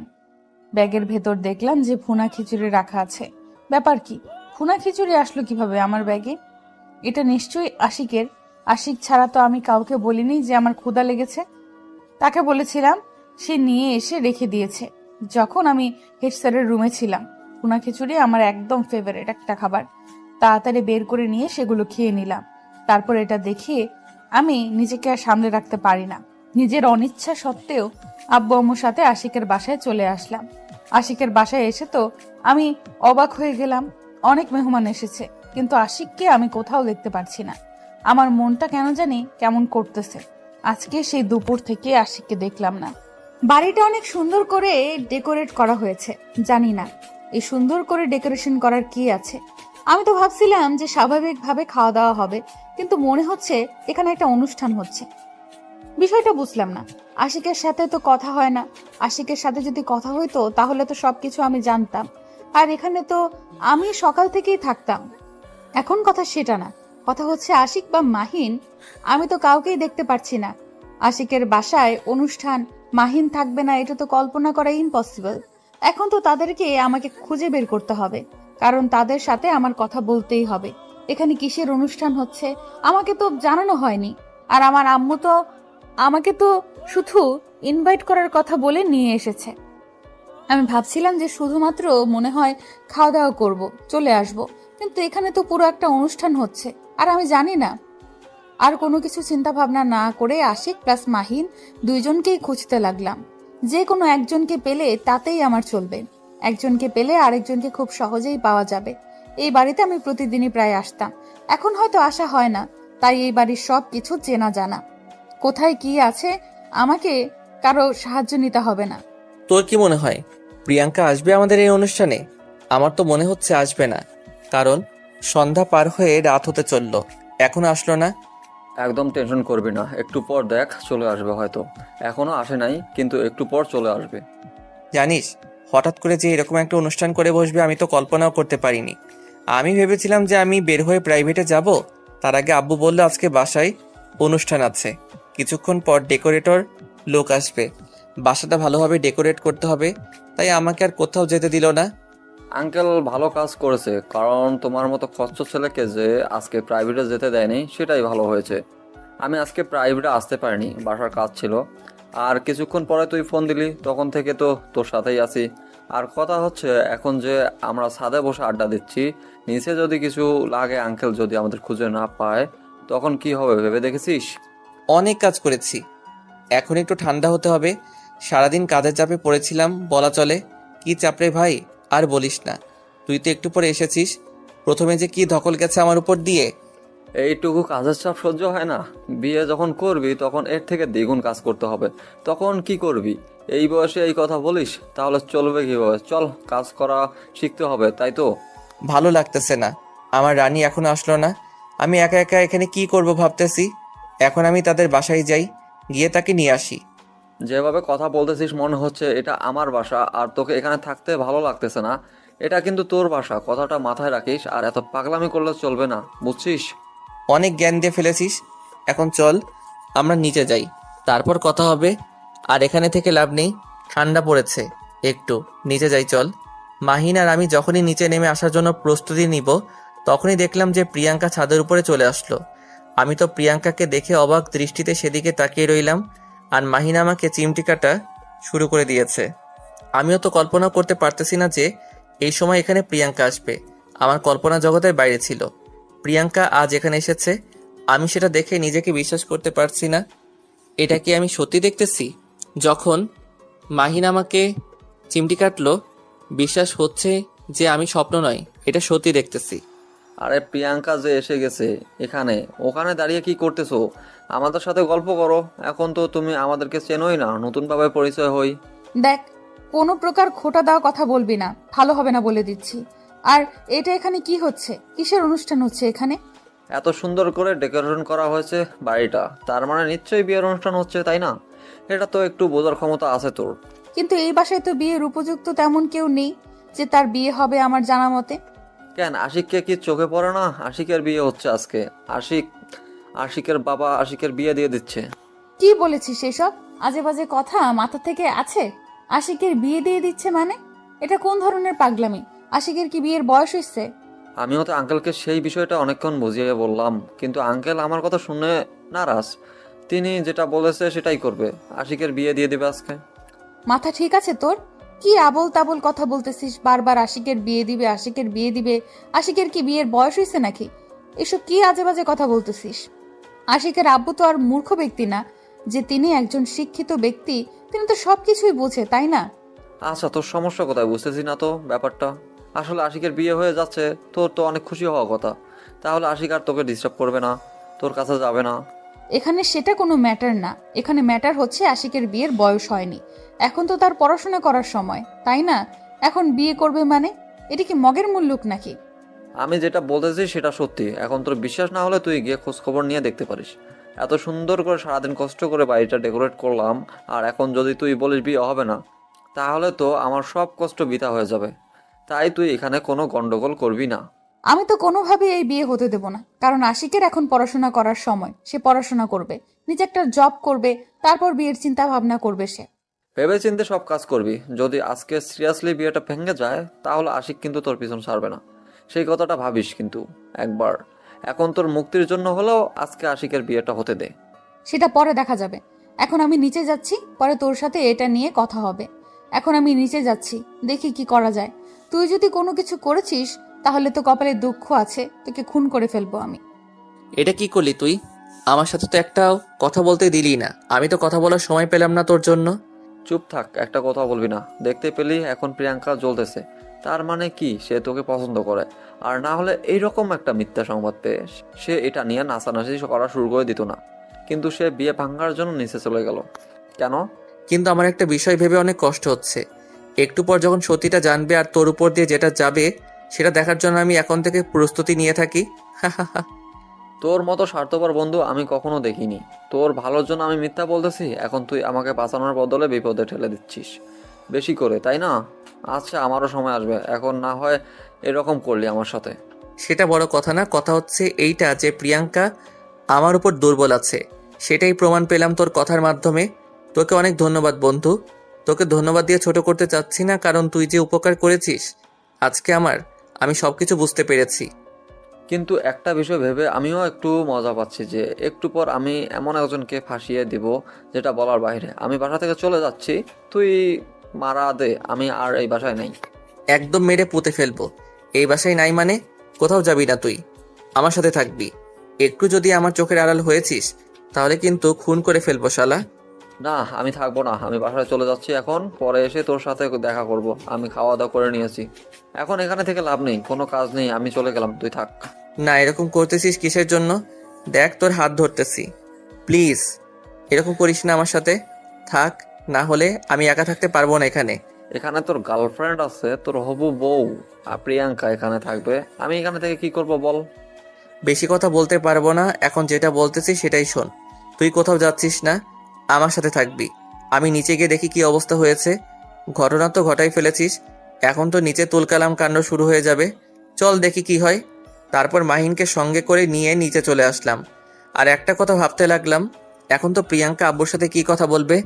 ব্যাগের ভেতর দেখলাম যে ভুনা খিচুড়ি রাখা আছে। ব্যাপার কি, ভুনা খিচুড়ি আসলো কিভাবে আমার ব্যাগে? এটা নিশ্চয়ই আশিকের। আশিক ছাড়া তো আমি কাউকে বলিনি যে আমার ক্ষুধা লেগেছে। তাকে বলেছিলাম, সে নিয়ে এসে রেখে দিয়েছে যখন আমি হেড স্যারের রুমে ছিলাম। ভুনা খিচুড়ি আমার একদম ফেভারিট একটা খাবার। তাড়াতাড়ি বের করে নিয়ে সেগুলো খেয়ে নিলাম। তারপর এটা দেখিয়ে আমি নিজেকে আর সামলে রাখতে পারি না। নিজের অনিচ্ছা সত্ত্বেও আব্বু আম্মুর সাথে আশিকের বাসায় চলে আসলাম। আশিকের বাসায় এসে তো আমি অবাক হয়ে গেলাম। অনেক মেহমান এসেছে, কিন্তু আশিককে আমি কোথাও দেখতে পারছি না। আমার মনটা কেন জানি কেমন করতেছে। আজকে সেই দুপুর থেকে আশিককে দেখলাম না। বাড়িটা অনেক সুন্দর করে ডেকোরেট করা হয়েছে। জানি না এই সুন্দর করে ডেকোরেশন করার কি আছে। আমি তো ভাবছিলাম যে স্বাভাবিকভাবে খাওয়া দাওয়া হবে, কিন্তু মনে হচ্ছে এখানে একটা অনুষ্ঠান হচ্ছে। বিষয়টা বুঝলাম না। আশিকের সাথে তো কথা হয় না। আশিকের সাথে যদি কথা হইতো তাহলে তো সবকিছু আমি জানতাম। আর এখানে তো আমি সকাল থেকেই থাকতাম। এখন কথা সেটা না, কথা হচ্ছে আশিক বা মাহিন। আমি তো কাউকেই দেখতে পারছি না। আশিকের বাসায় অনুষ্ঠান, মাহিন থাকবে না এটা তো কল্পনা করা ইম্পসিবল। এখন তো তাদেরকে আমাকে খুঁজে বের করতে হবে, কারণ তাদের সাথে আমার কথা বলতেই হবে। এখানে কিসের অনুষ্ঠান হচ্ছে আমাকে তো জানানো হয়নি। আর আমার আম্মু তো আমাকে তো শুধু ইনভাইট করার কথা বলে নিয়ে এসেছে। আমি ভাবছিলাম যে শুধুমাত্র মনে হয় খাওয়া দাওয়া করব, চলে আসব, কিন্তু এখানে তো পুরো একটা অনুষ্ঠান হচ্ছে আর আমি জানি না। আর কোনো কিছু চিন্তা ভাবনা না করে আশিক প্লাস মাহিন দুইজনকেই খুঁজতে লাগলাম। যে কোনো একজনকে পেলে তাতেই আমার চলবে। একজনকে পেলে আরেকজনকে খুব সহজেই পাওয়া যাবে। এই বাড়িতে আমি প্রতিদিনই প্রায় আসতাম, এখন হয়তো আসা হয় না। তাই এই বাড়ির সব কিছু চেনা জানা। কোথায় কি আছে আমাকে কারো সাহায্য নিতে হবে না। তোর কি মনে হয় প্রিয়াঙ্কা আসবে আমাদের এই অনুষ্ঠানে? আমার তো মনে হচ্ছে আসবে না, কারণ সন্ধ্যা পার হয়ে রাত হতে চললো, এখনো আসলো না। একদম টেনশন করবি না, একটু পর দেখ চলে আসবে হয়তো। এখনো আসে নাই, কিন্তু একটু পর চলে আসবে। জানিস, হঠাৎ করে যে এরকম একটা অনুষ্ঠান করে বসবে আমি তো কল্পনাও করতে পারিনি। আমি ভেবেছিলাম যে আমি বের হয়ে প্রাইভেটে যাব, তার আগে আব্বু বলল আজকে বাসায় অনুষ্ঠান আছে, কিছুক্ষণ পর ডেকোরেটর লোক আসবে, বাসাটা ভালোভাবে ডেকোরেট করতে হবে, তাই আমাকে আর কোথাও যেতে দিল না। আঙ্কেল ভালো কাজ করেছে, কারণ তোমার মতো খচ্চর ছেলেকে যে আজকে প্রাইভেটে যেতে দেয়নি সেটাই ভালো হয়েছে। আমি আজকে প্রাইভেটে আসতে পারিনি, বাসার কাজ ছিল। আর কিছুক্ষণ পরে তুই ফোন দিলি, তখন থেকে তো তোর সাথেই আছি। আর কথা হচ্ছে, এখন যে আমরা ছাদে বসে আড্ডা দিচ্ছি, নিচে যদি কিছু লাগে, আঙ্কেল যদি আমাদের খুঁজে না পায়, তখন কি হবে ভেবে দেখেছিস? অনেক কাজ করেছি, এখন একটু ঠান্ডা হতে হবে। সারাদিন কাজের চাপে পড়েছিলাম বলা চলে। কি চাপ রে ভাই, আর বলিস না। তুই তো একটু পরে এসেছিস, প্রথমে যে কি ধকল গেছে আমার উপর দিয়ে। এইটুকু কাজের চাপ সহ্য হয় না? বিয়ে যখন করবি তখন এর থেকে দ্বিগুণ কাজ করতে হবে। তখন কি করবি? এই বয়সে এই কথা বলিস? তাহলে চলবে কিভাবে? চল, কাজ করা শিখতে হবে, তাই তো? ভালো লাগতেছে না, আমার রানী এখনো আসলো না। আমি একা একা এখানে কি করব ভাবতেছি। এখন আমি তাদের বাসায় যাই, গিয়ে তাকে নিয়ে আসি। যেভাবে কথা বলতেছিস মনে হচ্ছে এটা আমার বাসা, আর তোকে এখানে থাকতে ভালো লাগতেছে না। এটা কিন্তু তোর বাসা, কথাটা মাথায় রাখিস। আর এত পাগলামি করলে চলবে না, বুঝছিস? অনেক জ্ঞান দিয়ে ফেলেছিস, এখন চল আমরা নিচে যাই, তারপর কথা হবে। আর এখানে থেকে লাভ নেই, ঠান্ডা পড়েছে, একটু নিচে যাই চল। মাহিন আর আমি যখনই নিচে নেমে আসার জন্য প্রস্তুতি নিব, তখনই দেখলাম যে প্রিয়াঙ্কা ছাদের উপরে চলে আসলো। আমি তো প্রিয়াঙ্কাকে দেখে অবাক দৃষ্টিতে সেদিকে তাকিয়ে রইলাম, আর মাহিন আমাকে চিমটি কাটা শুরু করে দিয়েছে। আমিও তো কল্পনা করতে পারতেছি না যে এই সময় এখানে প্রিয়াঙ্কা আসবে, আমার কল্পনা জগতের বাইরে ছিল। প্রিয়াঙ্কা আজ এখানে এসেছে, আমি সেটা দেখে নিজেকে বিশ্বাস করতে পারছি না। এটা কি আমি সত্যি দেখতেছি? যখন মাহিন আমাকে চিমটি কাটলো, বিশ্বাস হচ্ছে যে আমি স্বপ্ন নয়, এটা সত্যি দেখতেছি। আরে প্রিয়াঙ্কা যে এসে গেছে এখানে, ওখানে দাঁড়িয়ে কি করতেছো? আমাদের সাথে গল্প করো। এখন তো তুমি আমাদেরকে চেনোই না, নতুনভাবে পরিচয় হই। দেখ, কোনো প্রকার খোটা দেওয়া কথা বলবি না, ভালো হবে না বলে দিচ্ছি। আর এটা এখানে কি হচ্ছে? কিসের অনুষ্ঠান হচ্ছে এখানে? এত সুন্দর করে ডেকোরেশন করা হয়েছে বাড়িটা, তার মানে নিশ্চয়ই বিয়ের অনুষ্ঠান হচ্ছে, তাই না? এটা তো একটু বোঝার ক্ষমতা আছে তোর। কিন্তু এই বাসায় তো বিয়ের উপযুক্ত তেমন কেউ নেই যে তার বিয়ে হবে আমার জানা মতে। কেন, আশিককে কি চোখে পড়ে না? আশিকের বিয়ে হচ্ছে আজকে। আশিকের বাবা আশিকের বিয়ে দিয়ে দিচ্ছে। কি বলেছিস এসব আজে বাজে কথা মাথা থেকে আছে? আশিকের বিয়ে দিয়ে দিচ্ছে মানে? এটা কোন ধরনের পাগলামি? আশিকের কি বিয়ের বয়স হয়েছে? আমিও তো আঙ্কেলকে সেই বিষয়টা অনেকক্ষণ বুঝিয়ে বললাম, কিন্তু আঙ্কেল আমার কথা শুনে নারাজ। তিনি যেটা বলেছে সেটাই করবে, আশিকের বিয়ে দিয়ে দিবে আজকে। মাথা ঠিক আছে তোর? কি আবল তাবল কথা বলতেছিস বারবার? আশিকের বিয়ে দিবে, আশিকের বিয়ে দিবে। আশিকের কি বিয়ের বয়স হয়েছে নাকি? এসব কি আজে বাজে কথা বলতেছিস? আশিকের আব্বু তো আর মূর্খ ব্যক্তি না যে তিনি একজন শিক্ষিত ব্যক্তি, তিনি তো সবকিছুই বোঝে, তাই না? আচ্ছা, তোর সমস্যা কোথায় বুঝতেছি না তো ব্যাপারটা। আসলে আশিকের বিয়ে হয়ে যাচ্ছে, তোর তো অনেক খুশি হওয়া কথা। তাহলে আশিক আর তোকে ডিস্টার্ব করবে না, তোর কাছে যাবে না। এখানে সেটা কোনো ম্যাটার না, এখানে ম্যাটার হচ্ছে আশিকের বিয়ের বয়স হয়নি, এখন তো তার পড়াশোনা করার সময়, তাই না? এখন বিয়ে করবে মানে এটা কি মগের মুল্লুক নাকি? আমি যেটা বলতেছি সেটা সত্যি। এখন তোর বিশ্বাস না হলে তুই গিয়ে খোঁজ খবর নিয়ে দেখতে পারিস। এত সুন্দর করে সারাদিন কষ্ট করে বাড়িটা ডেকোরেট করলাম, আর এখন যদি তুই বলিস বিয়ে হবে না, তাহলে তো আমার সব কষ্ট বৃথা হয়ে যাবে। তাই তুই এখানে কোনো গন্ডগোল করবি না। আমি তো কোনোভাবে এই বিয়ে হতে দেব না, কারণ আশিকের এখন পড়াশোনা করার সময়, সে পড়াশোনা করবে, নিজে একটা জব করবে, তারপর বিয়ের চিন্তা ভাবনা করবে সে। ভেবেচিন্তে সব কাজ করবি। যদি আজকে সিরিয়াসলি বিয়েটা ভেঙে যায়, তাহলে আশিক কিন্তু তোর পিছন ছাড়বে না। সেই কথাটা ভাবিস কিন্তু একবার। এখন তোর মুক্তির জন্য হলেও আজকে আশিকের বিয়েটা হতে দে। সেটা পরে দেখা যাবে। এখন আমি নিচে যাচ্ছি, পরে তোর সাথে এটা নিয়ে কথা হবে। এখন আমি নিচে যাচ্ছি, দেখি কি করা যায়। তুই যদি কোনো কিছু করেছিস তাহলে তো কপালে দুঃখ আছে, তোকে খুন করে ফেলবো আমি। এটা কি করলি তুই? আমার সাথে তো একটাও কথা বলতে দিলি না, আমি তো কথা বলার সময় পেলাম না তোর জন্য। চুপ থাক, একটা কথা বলবি না। দেখতে পেলি এখন প্রিয়াঙ্কা জ্বলতেছে, তার মানে কি সে তোকে পছন্দ করে। আর না হলে এইরকম একটা মিথ্যা সংবাদ পেয়ে সে এটা নিয়ে নাচানাচি করা শুরু করে দিত না। কিন্তু সে বিয়ে ভাঙার জন্য নিচে চলে গেল কেন? কিন্তু আমার একটা বিষয় ভেবে অনেক কষ্ট হচ্ছে। একটু পর যখন সত্যিটা জানবে আর তোর উপর দিয়ে যেটা যাবে সেটা দেখার জন্য আমি এখন থেকে প্রস্তুতি নিয়ে থাকি। তোর মতো স্বার্থপর বন্ধু আমি কখনো দেখিনি। তোর ভালোর জন্য আমি মিথ্যা বলতেছি, এখন তুই আমাকে বাঁচানোর বদলে বিপদে ঠেলে দিচ্ছিস বেশি করে, তাই না? আচ্ছা, আমারও সময় আসবে, এখন না হয় এরকম করলি আমার সাথে। সেটা বড় কথা না, কথা হচ্ছে এইটা যে প্রিয়াঙ্কা আমার উপর দুর্বল আছে, সেটাই প্রমাণ পেলাম তোর কথার মাধ্যমে। তোকে অনেক ধন্যবাদ বন্ধু। তোকে ধন্যবাদ দিয়ে ছোট করতে চাচ্ছি না, কারণ তুই যে উপকার করেছিস আজকে আমি সবকিছু বুঝতে পেরেছি। কিন্তু একটা বিষয় ভেবে আমিও একটু মজা পাচ্ছি যে একটু পর আমি এমন একজনকে ফাঁসিয়ে দিব যেটা বলার বাইরে। আমি বাসা থেকে চলে যাচ্ছি, তুই মারা দে, আমি আর এই বাসায় নেই। একদম মেরে পুঁতে ফেলবো। এই বাসায় নাই মানে? কোথাও যাবি না তুই, আমার সাথে থাকবি। একটু যদি আমার চোখের আড়াল হয়েছিস তাহলে কিন্তু খুন করে ফেলবো শালা। না, আমি থাকবো না, আমি বাসায় চলে যাচ্ছি এখন, পরে এসে তোর সাথে দেখা করব। আমি খাওয়া দাওয়া করে নিয়েছি, এখন এখানে থেকে লাভ নেই, কোনো কাজ নেই, আমি চলে গেলাম, তুই থাক। না, এরকম করতেছিস কিসের জন্য? দেখ তোর হাত ধরতেছি, প্লিজ এরকম করিস না আমার সাথে। থাক, না হলে আমি একা থাকতে পারবো না এখানে। এখানে তোর গার্লফ্রেন্ড আছে, তোর হবু বউ আর প্রিয়াঙ্কা এখানে থাকবে, আমি এখানে থেকে কি করব বল? বেশি কথা বলতে পারবো না, এখন যেটা বলতেছি সেটাই শোন। তুই কোথাও যাচ্ছিস না, আমার সাথে থাকবি। আমি নিচে গিয়ে দেখি কি অবস্থা হয়েছে। ঘটনা তো ঘটাই ফেলেছিস, এখন তো নিচে তুলকালাম কাণ্ড শুরু হয়ে যাবে। চল দেখি কি হয়। তারপর মাহিনকে সঙ্গে করে নিয়ে নিচে চলে আসলাম। আর একটা কথা ভাবতে লাগলাম, এখন তো প্রিয়াঙ্কা আব্বুর সাথে কি কথা বলবে।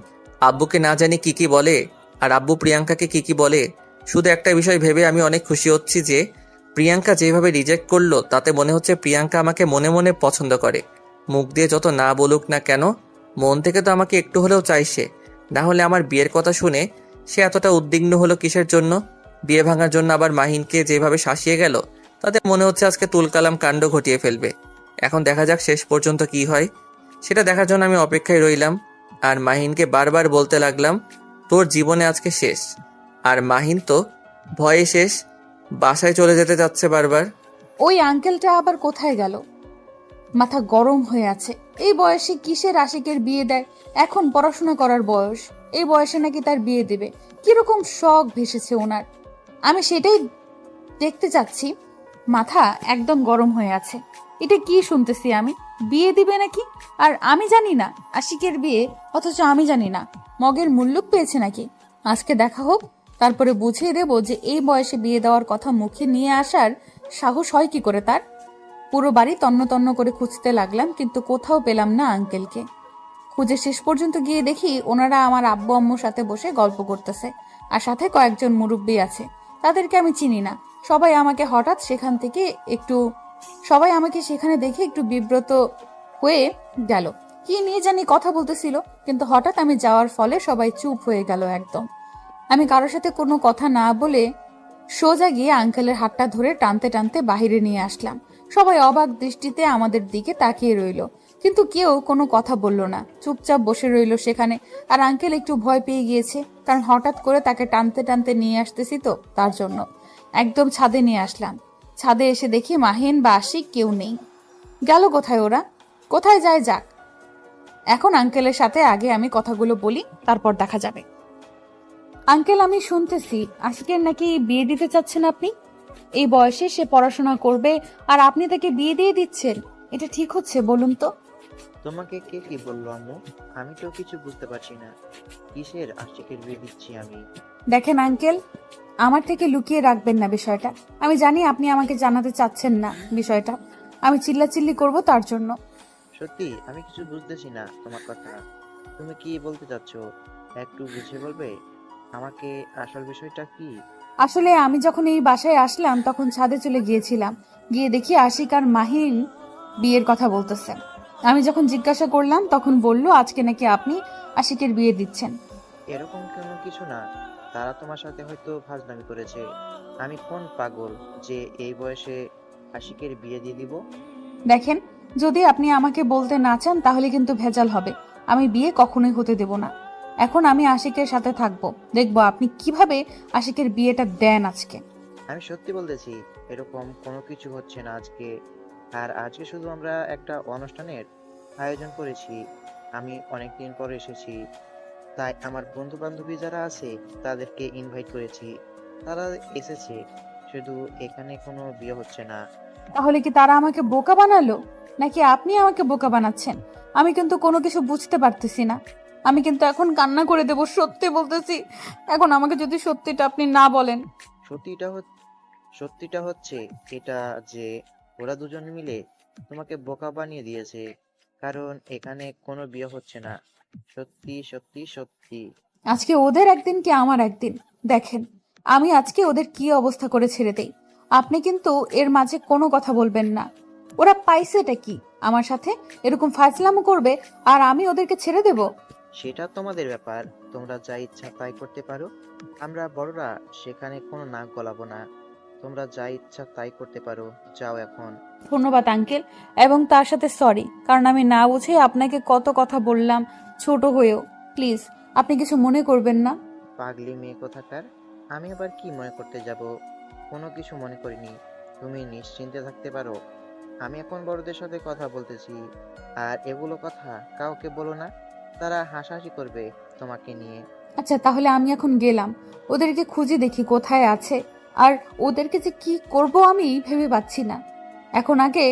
আব্বুকে না জানি কি কি বলে, আর আব্বু প্রিয়াঙ্কাকে কি কি বলে। শুধু একটা বিষয় ভেবে আমি অনেক খুশি হচ্ছি যে প্রিয়াঙ্কা যেভাবে রিজেক্ট করলো তাতে মনে হচ্ছে প্রিয়াঙ্কা আমাকে মনে মনে পছন্দ করে। মুখ দিয়ে যত না বলুক না কেন, মন থেকে তো আমাকে একটু হলেও চাইছে। না হলে আমার বিয়ের কথা শুনে সে এতটা উদ্বিগ্ন হলো কিসের জন্য? বিয়ে ভাঙার জন্য আবার মাহিনকে যেভাবে শাসিয়ে গেল, তাতে মনে হচ্ছে আজকে তুলকালাম কাণ্ড ঘটিয়ে ফেলবে। এখন দেখা যাক শেষ পর্যন্ত কি হয়, সেটা দেখার জন্য আমি অপেক্ষায় রইলাম। আর মাহিনকে বারবার বলতে লাগলাম, তোর জীবনে আজকে শেষ। আর মাহিন তো ভয়ে শেষ, বাসায় চলে যেতে যাচ্ছে বারবার। ওই আঙ্কেলটা আবার কোথায় গেল? মাথা গরম হয়ে আছে। এই বয়সে কিসের আশিকের বিয়ে দেয়? এখন পড়াশোনা করার বয়স, এই বয়সে নাকি তার বিয়ে দেবে। কিরকম শখ ভেসেছে ওনার, আমি সেটাই দেখতে চাচ্ছি। মাথা একদম গরম হয়ে আছে। এটা কি শুনতেছি আমি? বিয়ে দিবে নাকি? আর আমি জানি না আশিকের বিয়ে, অথচ আমি জানি না মগের মুল্লুক পেয়েছে নাকি। আজকে দেখা হোক, তারপরে বুঝিয়ে দেব যে এই বয়সে বিয়ে দেওয়ার কথা মুখে নিয়ে আসার সাহস হয় কি করে তার। পুরো বাড়ি তন্ন তন্ন করে খুঁজতে লাগলাম, কিন্তু কোথাও পেলাম না আঙ্কেলকে। খুঁজে শেষ পর্যন্ত গিয়ে দেখি ওনারা আমার আব্বু আম্মুর সাথে বসে গল্প করতেছে, আর সাথে কয়েকজন মুরব্বী আছে। তাদেরকে আমি চিনি না। সবাই আমাকে হঠাৎ সেখান থেকে একটু সবাই আমাকে সেখানে দেখে একটু বিব্রত হয়ে গেল। কি নিয়ে জানি কথা বলতেছিল, কিন্তু হঠাৎ আমি যাওয়ার ফলে সবাই চুপ হয়ে গেল একদম। আমি কারোর সাথে কোনো কথা না বলে সোজা গিয়ে আঙ্কেলের হাতটা ধরে টানতে টানতে বাহিরে নিয়ে আসলাম। সবাই অবাক দৃষ্টিতে আমাদের দিকে তাকিয়ে রইল, কিন্তু কেউ কোনো কথা বলল না, চুপচাপ বসে রইল সেখানে। আর আঙ্কেল একটু ভয় পেয়ে গিয়েছে, কারণ হঠাৎ করে তাকে টানতে টানতে নিয়ে আসতেছি তো, তার জন্য। একদম ছাদে নিয়ে আসলাম। ছাদে এসে দেখি মাহিন বা আশিক কেউ নেই। গেল কোথায় ওরা? কোথায় যায় যাক, এখন আঙ্কেলের সাথে আগে আমি কথাগুলো বলি, তারপর দেখা যাবে। আঙ্কেল, আমি শুনতেছি আশিকের নাকি বিয়ে দিতে চাচ্ছেন আপনি। এই বয়সে সে পড়াশোনা করবে আর আপনি তাকে বিয়ে দিয়ে দিচ্ছেন, এটা ঠিক হচ্ছে বলুন তো? তোমাকে কে কি বললো আম্মু? আমি তো কিছু বুঝতে পারছি না। কিসের আশিকের বিয়ে দিচ্ছি আমি? দেখেন আঙ্কেল, আমার থেকে লুকিয়ে রাখবেন না বিষয়টা। আমি জানি আপনি আমাকে জানাতে চাচ্ছেন না বিষয়টা, আমি চিল্লাচিল্লি করব তার জন্য। সত্যি আমি কিছু বুঝতেছি না তোমার কথা। তুমি কি বলতে চাচ্ছ একটু বুঝিয়ে বলবে আমাকে? আসল বিষয়টা কি? আসলে আমি যখন এই বাসায় আসলাম তখন ছাদে চলে গিয়েছিলাম, গিয়ে দেখি আশিক আর মাহিন বিয়ের কথা বলতেছে। আমি যখন জিজ্ঞাসা করলাম তখন বলল আজকে নাকি আপনি আশিকের বিয়ে দিচ্ছেন। এরকম কোনো কিছু না, তারা তোমার সাথে হয়তো ফাজলামি করেছে। আমি কোন পাগল যে এই বয়সে আশিকের বিয়ে দিয়ে দিব? দেখেন, যদি আপনি আমাকে বলতে না চান তাহলে কিন্তু ভেজাল হবে। আমি বিয়ে কখনোই হতে দেব না। এখন আমি আশিকের সাথে থাকবো, দেখবো আপনি কিভাবে আশিকের বিয়েটা দেন আজকে। আমি সত্যি বলতেছি, এরকম কোনো কিছু হচ্ছে না আজকে। আর আজকে শুধু আমরা একটা অনুষ্ঠানের আয়োজন করেছি। আমি অনেকদিন পরে এসেছি, তাই আমার বন্ধু বান্ধবী যারা আছে তাদেরকে ইনভাইট করেছি, তারা এসেছে। শুধু এখানে কোনো বিয়ে হচ্ছে না। তাহলে কি তারা আমাকে বোকা বানালো? নাকি আপনি আমাকে বোকা বানাচ্ছেন? আমি কিন্তু কোনো কিছু বুঝতে পারতেছি না। আমি কিন্তু এখন কান্না করে দেব, সত্যি বলতেছি। এখন আমাকে যদি সত্যিটা আপনি না বলেন। সত্যিটা সত্যিটা হচ্ছে এটা যে ওরা দুজন মিলে তোমাকে বোকা বানিয়ে দিয়েছে, কারণ এখানে কোনো বিয়ে হচ্ছে না। সত্যি সত্যি সত্যি। আজকে ওদের একদিন কি আমার একদিন, দেখেন আমি আজকে ওদের কি অবস্থা করে ছেড়ে দেই। আপনি কিন্তু এর মাঝে কোনো কথা বলবেন না। ওরা পাইছেটা কি আমার সাথে? এরকম ফাজলামো করবে আর আমি ওদেরকে ছেড়ে দেব? সেটা তোমাদের ব্যাপার, তোমরা যা ইচ্ছা তাই করতে পারো। আমরা বড়রা সেখানে কোনো নাক গলাবো না। তোমরা যা ইচ্ছা তাই করতে পারো, যাও এখন। ধন্যবাদ আঙ্কেল, এবং তার সাথে সরি, কারণ আমি না বুঝে আপনাকে কত কথা বললাম, ছোট হয়েও। প্লিজ আপনি কিছু মনে করবেন না। পাগলি মেয়ে কোথাকার, আমি আবার কি মনে করতে যাব? কোনো কিছু মনে করিনি, তুমি নিশ্চিন্তে থাকতে পারো। আমি এখন বড়দের সাথে কথা বলতেছি, আর এগুলো কথা কাউকে বলো না, তারা হাসাহাসি করবে তোমাকে নিয়ে। আচ্ছা তাহলে আমি এখন গেলাম, ওদেরকে খুঁজে দেখি কোথায় আছে। আর ওদেরকে যে কি করব আমি ভেবে পাচ্ছি না। এখন আগে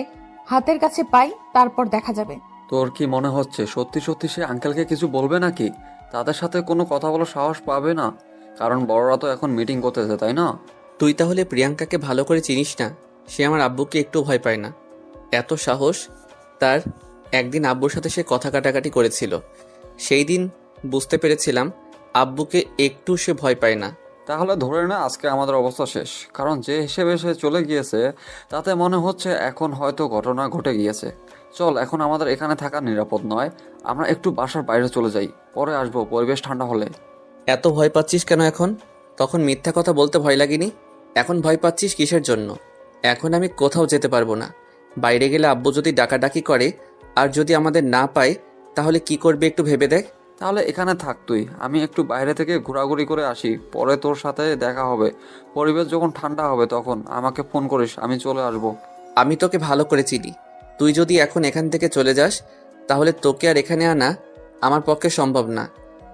হাতের কাছে পাই, তারপর দেখা যাবে। তোর কি মনে হচ্ছে সত্যি সত্যি সে আঙ্কেলকে কিছু বলবে নাকি? তাদের সাথে কোনো কথা বলার সাহস পাবে না, কারণ বড়রা তো এখন মিটিং করতেছে, তাই না? তুই তাহলে প্রিয়াঙ্কাকে ভালো করে চিনিস না? সে আমার আব্বুকে একটু ভয় পায় না। এত সাহস তার! একদিন আব্বুর সাথে সে কথা কাটাকাটি করেছিল, সেই দিন বুঝতে পেরেছিলাম আব্বুকে একটু সে ভয় পায় না। তাহলে ধরে না আজকে আমাদের অবস্থা শেষ, কারণ যে হিসেবে সে চলে গিয়েছে তাতে মনে হচ্ছে এখন হয়তো ঘটনা ঘটে গিয়েছে। চল, এখন আমাদের এখানে থাকা নিরাপদ নয়, আমরা একটু বাসার বাইরে চলে যাই, পরে আসবো পরিবেশ ঠান্ডা হলে। এত ভয় পাচ্ছিস কেন এখন? তখন মিথ্যা কথা বলতে ভয় লাগেনি? এখন ভয় পাচ্ছিস কিসের জন্য? এখন আমি কোথাও যেতে পারবো না। বাইরে গেলে আব্বু যদি ডাকাডাকি করে আর যদি আমাদের না পায়, তাহলে কি করবে একটু ভেবে দেখ। তাহলে এখানে থাক তুই, আমি একটু বাইরে থেকে ঘোরাঘুরি করে আসি, পরে তোর সাথে দেখা হবে। পরিবেশ যখন ঠান্ডা হবে তখন আমাকে ফোন করিস, আমি চলে আসবো। আমি তোকে ভালো করে চিনি। তুই যদি এখন এখান থেকে চলে যাস, তাহলে তোকে আর এখানে আনা আমার পক্ষে সম্ভব না।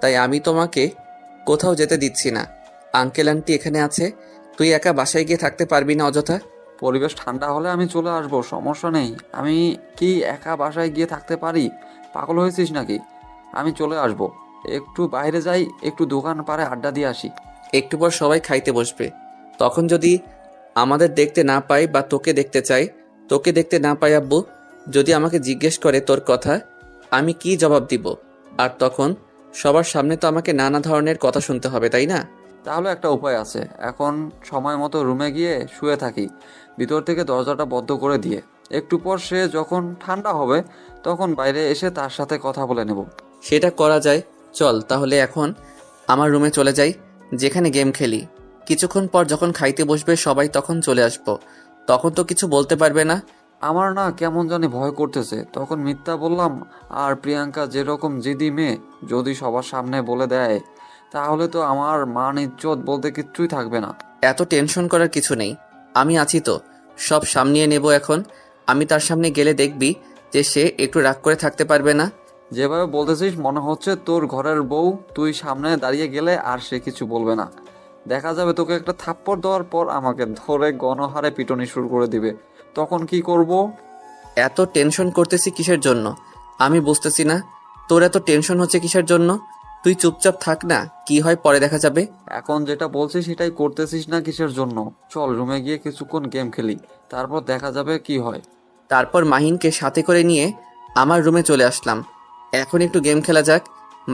তাই আমি তোমাকে কোথাও যেতে দিচ্ছি না। আঙ্কেল আন্টি এখানে আছে, তুই একা বাসায় গিয়ে থাকতে পারবি না অযথা। পরিবেশ ঠান্ডা হলে আমি চলে আসবো, সমস্যা নেই। আমি কি একা বাসায় গিয়ে থাকতে পারি? পাগল হয়েছিস নাকি? আমি চলে আসবো, একটু বাইরে যাই, একটু দোকান পাড়ে আড্ডা দিয়ে আসি। একটু পর সবাই খাইতে বসবে, তখন যদি আমাদের দেখতে না পাই বা তোকে দেখতে চাই, তোকে দেখতে না পাই আব্বু যদি আমাকে জিজ্ঞেস করে তোর কথা, আমি কি জবাব দিব? আর তখন সবার সামনে তো আমাকে নানা ধরনের কথা শুনতে হবে, তাই না? তাহলে একটা উপায় আছে, এখন সময় মতো রুমে গিয়ে শুয়ে থাকি, ভিতর থেকে দরজাটা বন্ধ করে দিয়ে। একটু পর সে যখন ঠান্ডা হবে তখন বাইরে এসে তার সাথে কথা বলে নেব। সেটা করা যায়। চল তাহলে এখন আমার রুমে চলে যাই, যেখানে গেম খেলি। কিছুক্ষণ পর যখন খাইতে বসবে সবাই, তখন চলে আসবো। তখন তো কিছু বলতে পারবে না। আমার না কেমন জানি ভয় করতেছে, তখন মিথ্যা বললাম। আর প্রিয়াঙ্কা যেরকম জিদি মেয়ে, যদি সবার সামনে বলে দেয় তাহলে তো আমার মান ইজ্জত বলতে কিচ্ছুই থাকবে না। এত টেনশন করার কিছু নেই, আমি আছি তো, সব সামলিয়ে নেব এখন। আমি তার সামনে গেলে দেখবি যে সে একটু রাগ করে থাকতে পারবে না। যেভাবে বলতেছিস মনে হচ্ছে তোর ঘরের বউ, তুই সামনে দাঁড়িয়ে গেলে আর সে কিছু বলবে না। দেখা যাবে তোকে একটা থাপ্পড় দেওয়ার পর আমাকে ধরে গণহারে পিটনি শুরু করে দিবে, তখন কি করব? এত টেনশন করতেছি কিসের জন্য আমি বুঝতেছি না। তোর এত টেনশন হচ্ছে কিসের জন্য? তুই চুপচাপ থাক না, কি হয় পরে দেখা যাবে। এখন যেটা বলছিস সেটাই করতেছিস না কিসের জন্য? চল রুমে গিয়ে কিছুক্ষণ গেম খেলি, তারপর দেখা যাবে কি হয়। তারপর মাহিনকে সাথে করে নিয়ে আমার রুমে চলে আসলাম। এখন একটু গেম খেলা যাক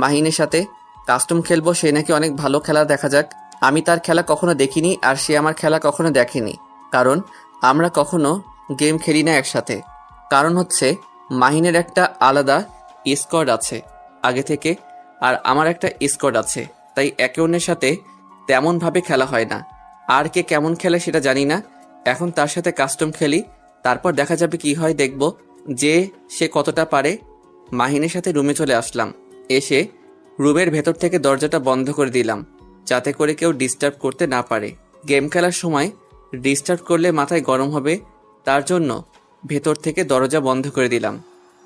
মাহিনের সাথে। কাস্টম খেলবো, সে নাকি অনেক ভালো খেলা, দেখা যাক। আমি তার খেলা কখনো দেখিনি আর সে আমার খেলা কখনো দেখেনি, কারণ আমরা কখনো গেম খেলি না একসাথে। কারণ হচ্ছে মাহিনের একটা আলাদা স্কোয়াড আছে আগে থেকে, আর আমার একটা স্কোয়াড আছে, তাই একে অন্যের সাথে তেমনভাবে খেলা হয় না। আর কে কেমন খেলে সেটা জানি না। এখন তার সাথে কাস্টম খেলি, তারপর দেখা যাবে কি হয়, দেখব যে সে কতটা পারে। মাহিনের সাথে রুমে চলে আসলাম। এসে রুমের ভেতর থেকে দরজাটা বন্ধ করে দিলাম, যাতে করে কেউ ডিস্টার্ব করতে না পারে। গেম খেলার সময় ডিস্টার্ব করলে মাথায় গরম হবে, তার জন্য ভেতর থেকে দরজা বন্ধ করে দিলাম।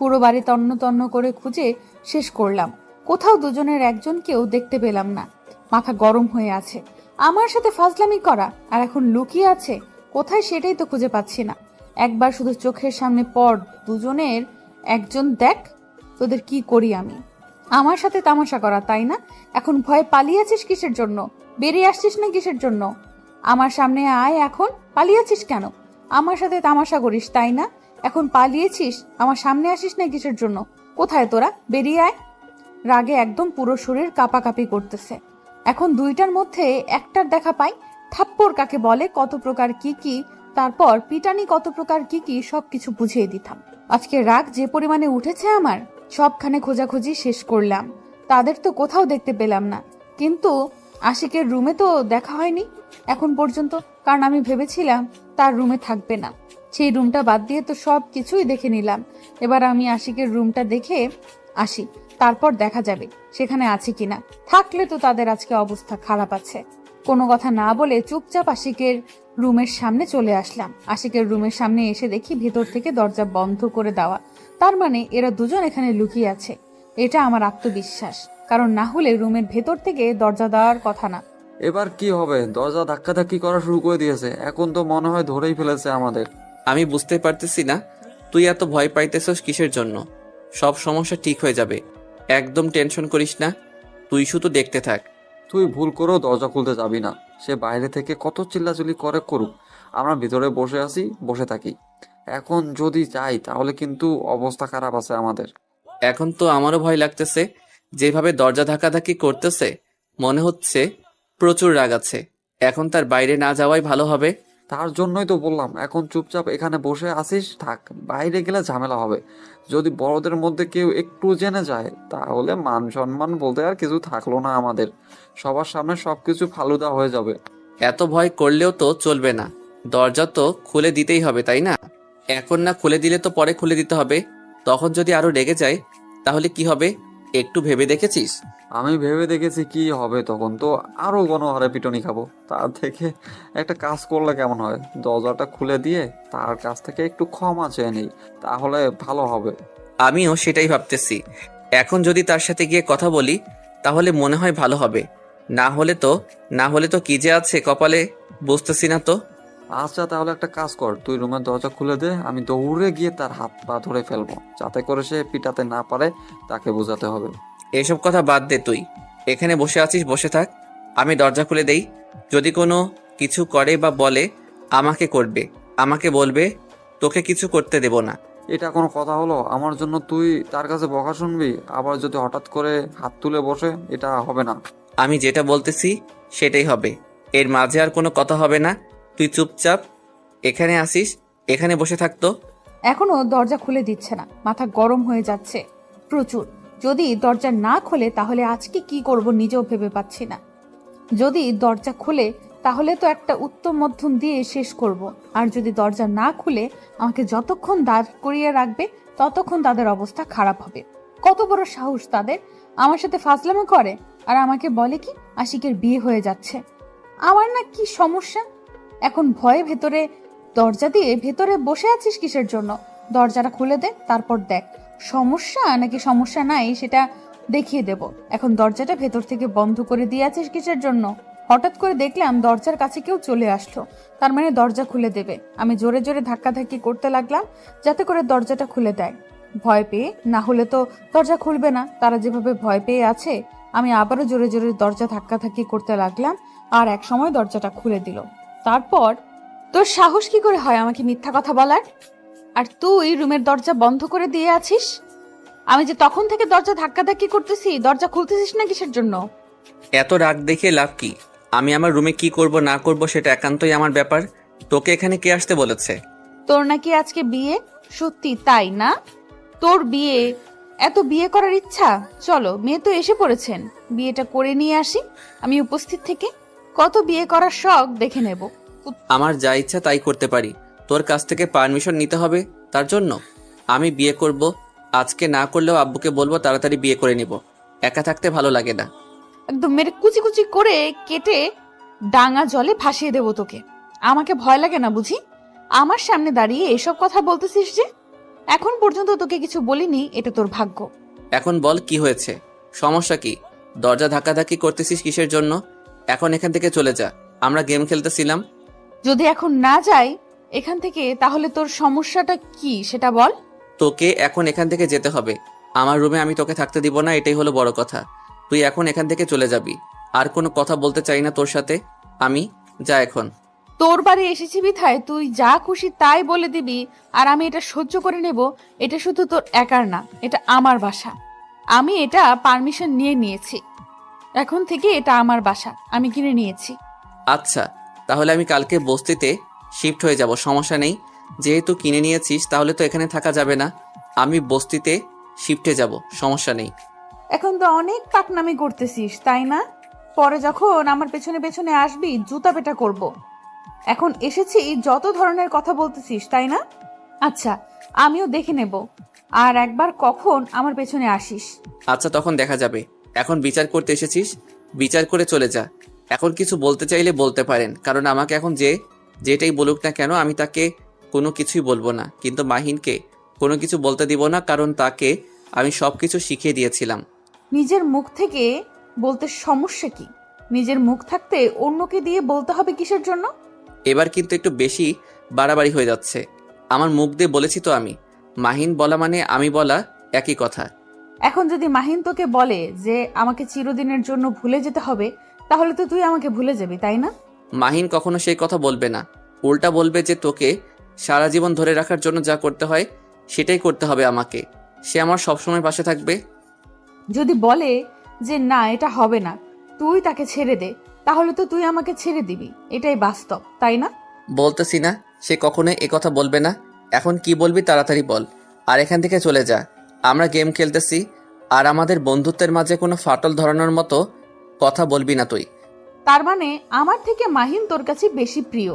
পুরো বাড়ি তন্ন তন্ন করে খুঁজে শেষ করলাম, কোথাও দুজনের একজনকেও দেখতে পেলাম না। মাথা গরম হয়ে আছে, আমার সাথে ফাজলামি করা, আর এখন লুকিয়ে আছে কোথায় সেটাই তো খুঁজে পাচ্ছি না। একবার শুধু চোখের সামনে পড় দুজনের, একজন দেখ তোদের কি করি আমি। আমার সাথে তামাশা করা, তাই না? এখন ভয়ে পালিয়েছিস কিসের জন্য? বেরিয়ে আসছিস না কিসের জন্য? আমার সামনে আয়, এখন পালিয়েছিস কেন? আমার সাথে তামাশা করিস, তাই না? এখন পালিয়েছিস, আমার সামনে আসিস না কিসের জন্য? কোথায় তোরা? বেরিয়ে আয়। রাগে একদম পুরো শরীর কাঁপাকাঁপি করতেছে। এখন দুইটার মধ্যে একটার দেখা পাই, থাপ্পড় কাকে বলে, কত প্রকার কি কি, তারপর পিটানি কত প্রকার কি কি, সবকিছু বুঝিয়ে দিতাম। আজকে রাগ যে পরিমাণে উঠেছে আমার, সবখানে খোঁজাখুঁজি শেষ করলাম, তাদের তো কোথাও দেখতে পেলাম না। কিন্তু আশিকের রুমে তো দেখা হয়নি এখন পর্যন্ত, কারণ আমি ভেবেছিলাম তার রুমে থাকবে না। সেই রুমটা বাদ দিয়ে তো সব কিছুই দেখে নিলাম। এবার আমি আশিকের রুমটা দেখে আসি, তারপর দেখা যাবে সেখানে আছে কিনা। থাকলে তো তাদের আজকে অবস্থা খারাপ আছে। কোনো কথা না বলে চুপচাপ আশিকের রুমের সামনে চলে আসলাম। আশিকের রুমের সামনে এসে দেখি ভেতর থেকে দরজা বন্ধ করে দেওয়া। তার মানে এরা দুজন এখানে লুকিয়ে আছে। এটা আমার আত্মবিশ্বাস, কারণ না হলে রুমের ভেতর থেকে দরজা দেওয়ার কথা না। এবার কি হবে? দরজা ধাক্কাধাক্কি করা শুরু করে দিয়েছে, এখন তো মনে হয় ধরেই ফেলেছে আমাদের। আমি বুঝতে পারতেছি না তুই এত ভয় পাইতেছস কিসের জন্য। সব সমস্যা ঠিক হয়ে যাবে, একদম টেনশন করিস না, তুই শুধু দেখতে থাক। তুই ভুল করেও দরজা খুলতে যাবি না। সে বাইরে থেকে কত চিল্লাচিল্লি করে করুক, আমরা ভিতরে বসে আছি, বসে থাকি। এখন যদি যাই তাহলে কিন্তু অবস্থা খারাপ আছে আমাদের। এখন তো আমারও ভয় লাগতেছে, যেভাবে দরজা ধাক্কাধাক্কি করতেছে মনে হচ্ছে প্রচুর রাগ আছে। এখন তার বাইরে না যাওয়াই ভালো হবে। তার জন্যই তো বললাম এখন চুপচাপ এখানে বসে আসিস থাক, বাইরে গেলে ঝামেলা হবে। যদি বড়দের মধ্যে কেউ একটু জেনে যায় তাহলে মান সম্মান বলতে আর কিছু থাকলো না আমাদের। সবার সামনে সবকিছু ফালুদা হয়ে যাবে। এত ভয় করলেও তো চলবে না, দরজা তো খুলে দিতেই হবে, তাই না? এখন না খুলে দিলে তো পরে খুলে দিতে হবে। তখন যদি আরো রেগে যায় তাহলে কি হবে একটু ভেবে দেখেছিস? আমি ভেবে দেখেছি কি হবে, তখন তো আরো গণহারে পিটনি খাবো। তার থেকে একটা কাজ করলে কেমন হয়, দরজাটা খুলে দিয়ে তার কাছ থেকে একটু ক্ষমা চেয়ে নেই, তাহলে ভালো হবে। আমিও সেটাই ভাবতেছি। এখন যদি তার সাথে গিয়ে কথা বলি তাহলে মনে হয় ভালো হবে। না হলে তো কি যে আছে কপালে, বুঝতেছি না তো। আচ্ছা তাহলে একটা কাজ কর, তুই রুমের দরজা খুলে দে, আমি দৌড়ে গিয়ে তার হাত পা ধরে ফেলবো, যাতে করে সে পিটাতে না পারে, তাকে বোঝাতে হবে। এসব কথা বাদ দে, তুই এখানে বসে আছিস, বসে থাক। আমি দরজা খুলে দেই। যদি কোনো কিছু করে বা বলে আমাকে বলবে, তোকে কিছু করতে দেব না। এটা কোনো কথা হলো? আমার জন্য তুই তার কাছে বকা শুনবি, আবার যদি হঠাৎ করে হাত তুলে বসে, এটা হবে না। আমি যেটা বলতেছি সেটাই হবে, এর মাঝে আর কোনো কথা হবে না। তুই চুপচাপ এখানে আসিস, এখানে বসে থাকতো। এখনো দরজা খুলে দিচ্ছে না, মাথা গরম হয়ে যাচ্ছে প্রচুর। যদি দরজা না খোলে তাহলে আজকে কি করব নিজেও ভেবে পাচ্ছি না। যদি দরজা খুলে তাহলে তো একটা উত্তম মধ্যম দিয়ে শেষ করব, আর যদি দরজা না খুলে আমাকে যতক্ষণ দাঁড় করিয়ে রাখবে ততক্ষণ তাদের অবস্থা খারাপ হবে। কত বড় সাহস তাদের, আমার সাথে ফাজলামো করে আর আমাকে বলে কি আশিকের বিয়ে হয়ে যাচ্ছে। আমার না কি সমস্যা? এখন ভয়ে ভেতরে দরজা দিয়ে ভেতরে বসে আছিস কিসের জন্য? দরজাটা খুলে দে, তারপর দেখ সমস্যা নাকি সমস্যা নাই সেটা দেখিয়ে দেব। এখন দরজাটা ভেতর থেকে বন্ধ করে দিয়ে আছিস কিসের জন্য? হঠাৎ করে দেখলাম দরজার কাছে কেউ চলে আসলো, তার মানে দরজা খুলে দেবে। আমি জোরে জোরে ধাক্কাধাক্কি করতে লাগলাম যাতে করে দরজাটা খুলে দেয়। ভয় পেয়ে, না হলে তো দরজা খুলবে না। তারা যেভাবে ভয় পেয়ে আছে, আমি আবারও জোরে জোরে দরজা ধাক্কাধাক্কি করতে লাগলাম, আর এক সময় দরজাটা খুলে দিল। তারপর তোর সাহস কি করে হয় আমাকে মিথ্যা কথা বলার? আর তুই রুমের দরজা বন্ধ করে দিয়ে আছিস, আমি যে তখন থেকে দরজা ধাক্কাধাক্কি করতেছি, দরজা খুলতেছিস না কিসের জন্য? এত রাগ দেখে লাভ কি? আমি আমার রুমে কি করব না করব সেটা একান্তই আমার ব্যাপার। তোকে এখানে কে আসতে বলেছে? তোর নাকি আজকে বিয়ে? সত্যি তাই না? তোর বিয়ে? এত বিয়ে করার ইচ্ছা? চলো, মেয়ে তো এসে পড়েছেন, বিয়েটা করে নিয়ে আসি। আমি উপস্থিত থেকে কত বিয়ে করার শখ দেখে নেব। আমার যা ইচ্ছা তাই করতে পারি, তোর কাছ থেকে পারমিশন নিতে হবে তার জন্য? আমি বিয়ে করব, আজকে না করলেও আব্বুকে বলবো তাড়াতাড়ি বিয়ে করে নিব। একা থাকতে ভালো লাগে না। একদম মেরে কুচি কুচি করে কেটে ডাঙা জলে ভাসিয়ে দেবো তোকে। আমাকে ভয় লাগে না বুঝি? আমার সামনে দাঁড়িয়ে এসব কথা বলতেছিস যে? এখন পর্যন্ত তোকে কিছু বলিনি, এটা তোর ভাগ্য। এখন বল কি হয়েছে, সমস্যা কি? দরজা ধাক্কাধাক্কি করতেছিস কিসের জন্য? এখন এখান থেকে চলে যা, আমরা গেম খেলতেছিলাম। যদি এখন না যাই এখান থেকে, তাহলে তোর সমস্যাটা কি সেটা বল। তোকে এখন এখান থেকে যেতে হবে। আমার রুমে আমি তোকে থাকতে দিব না, এটাই হলো বড় কথা। তুই এখন এখান থেকে চলে যাবি। আর কোনো কথা বলতে চাই না তোর সাথে আমি। যা এখন। তোর বাড়ি এসেছি বিথায় তুই যা খুশি তাই বলে দিবি আর আমি এটা সহ্য করে নেব? এটা শুধু তোর একার না, এটা আমার বাসা। আমি এটা পারমিশন নিয়ে নিয়েছি। এখন থেকে এটা আমার বাসা, আমি কিনে নিয়েছি। আচ্ছা, তাহলে আমি কালকে বস্তিতে শিফট হয়ে যাব, সমস্যা নেই। যেহেতু কিনে নিয়েছিস তাহলে তো এখানে থাকা যাবে না, আমি বস্তিতে শিফটে যাব, সমস্যা নেই। এখন তো অনেক পাকনামি করতেছিস তাই না? পরে যখন আমার পেছনে পেছনে আসবি জুতা পেটা করব। এখন এসেছি যত ধরনের কথা বলতেছিস তাই না? আচ্ছা, আমিও দেখে নেব আর একবার কখন আমার পেছনে আসিস। আচ্ছা, তখন দেখা যাবে। এখন বিচার করতে এসেছিস, বিচার করে চলে যা। এখন কিছু বলতে চাইলে বলতে পারেন, কারণ আমাকে এখন যেটাই বলুক না কেন আমি তাকে কোনো কিছুই বলবো না। কিন্তু মাহিনকে কোনো কিছু বলতে দিব না, কারণ তাকে আমি সব কিছু শিখিয়ে দিয়েছিলাম। নিজের মুখ থেকে বলতে সমস্যা কি? নিজের মুখ থাকতে অন্যকে দিয়ে বলতে হবে কিসের জন্য? এবার কিন্তু একটু বেশি বাড়াবাড়ি হয়ে যাচ্ছে। আমার মুখ দিয়ে বলেছি তো আমি। মাহিন বলা মানে আমি বলা একই কথা। এখন যদি মাহিন তোকে বলে যে আমাকে চিরদিনের জন্য ভুলে যেতে হবে, তাহলে তো তুই আমাকে ভুলে যাবি তাই না? মাহিন কখনো সেই কথা বলবে না, উল্টা বলবে যে তোকে সারা জীবন ধরে রাখার জন্য যা করতে হয় সেটাই করতে হবে আমাকে। সে আমার সবসময় পাশে থাকবে। যদি বলে যে না এটা হবে না, তুই তাকে ছেড়ে দে, তাহলে তো তুই আমাকে ছেড়ে দিবি, এটাই বাস্তব তাই না? বলতেছি না সে কখনোই এ কথা বলবে না। এখন কি বলবি তাড়াতাড়ি বল, আর এখান থেকে চলে যা। আমরা গেম খেলতেছি, আর আমাদের বন্ধুত্বের মাঝে কোনো ফাটল ধরানোর মতো কথা বলবি না তুই। তার মানে আমার থেকে মাহিন তোর কাছে বেশি প্রিয়।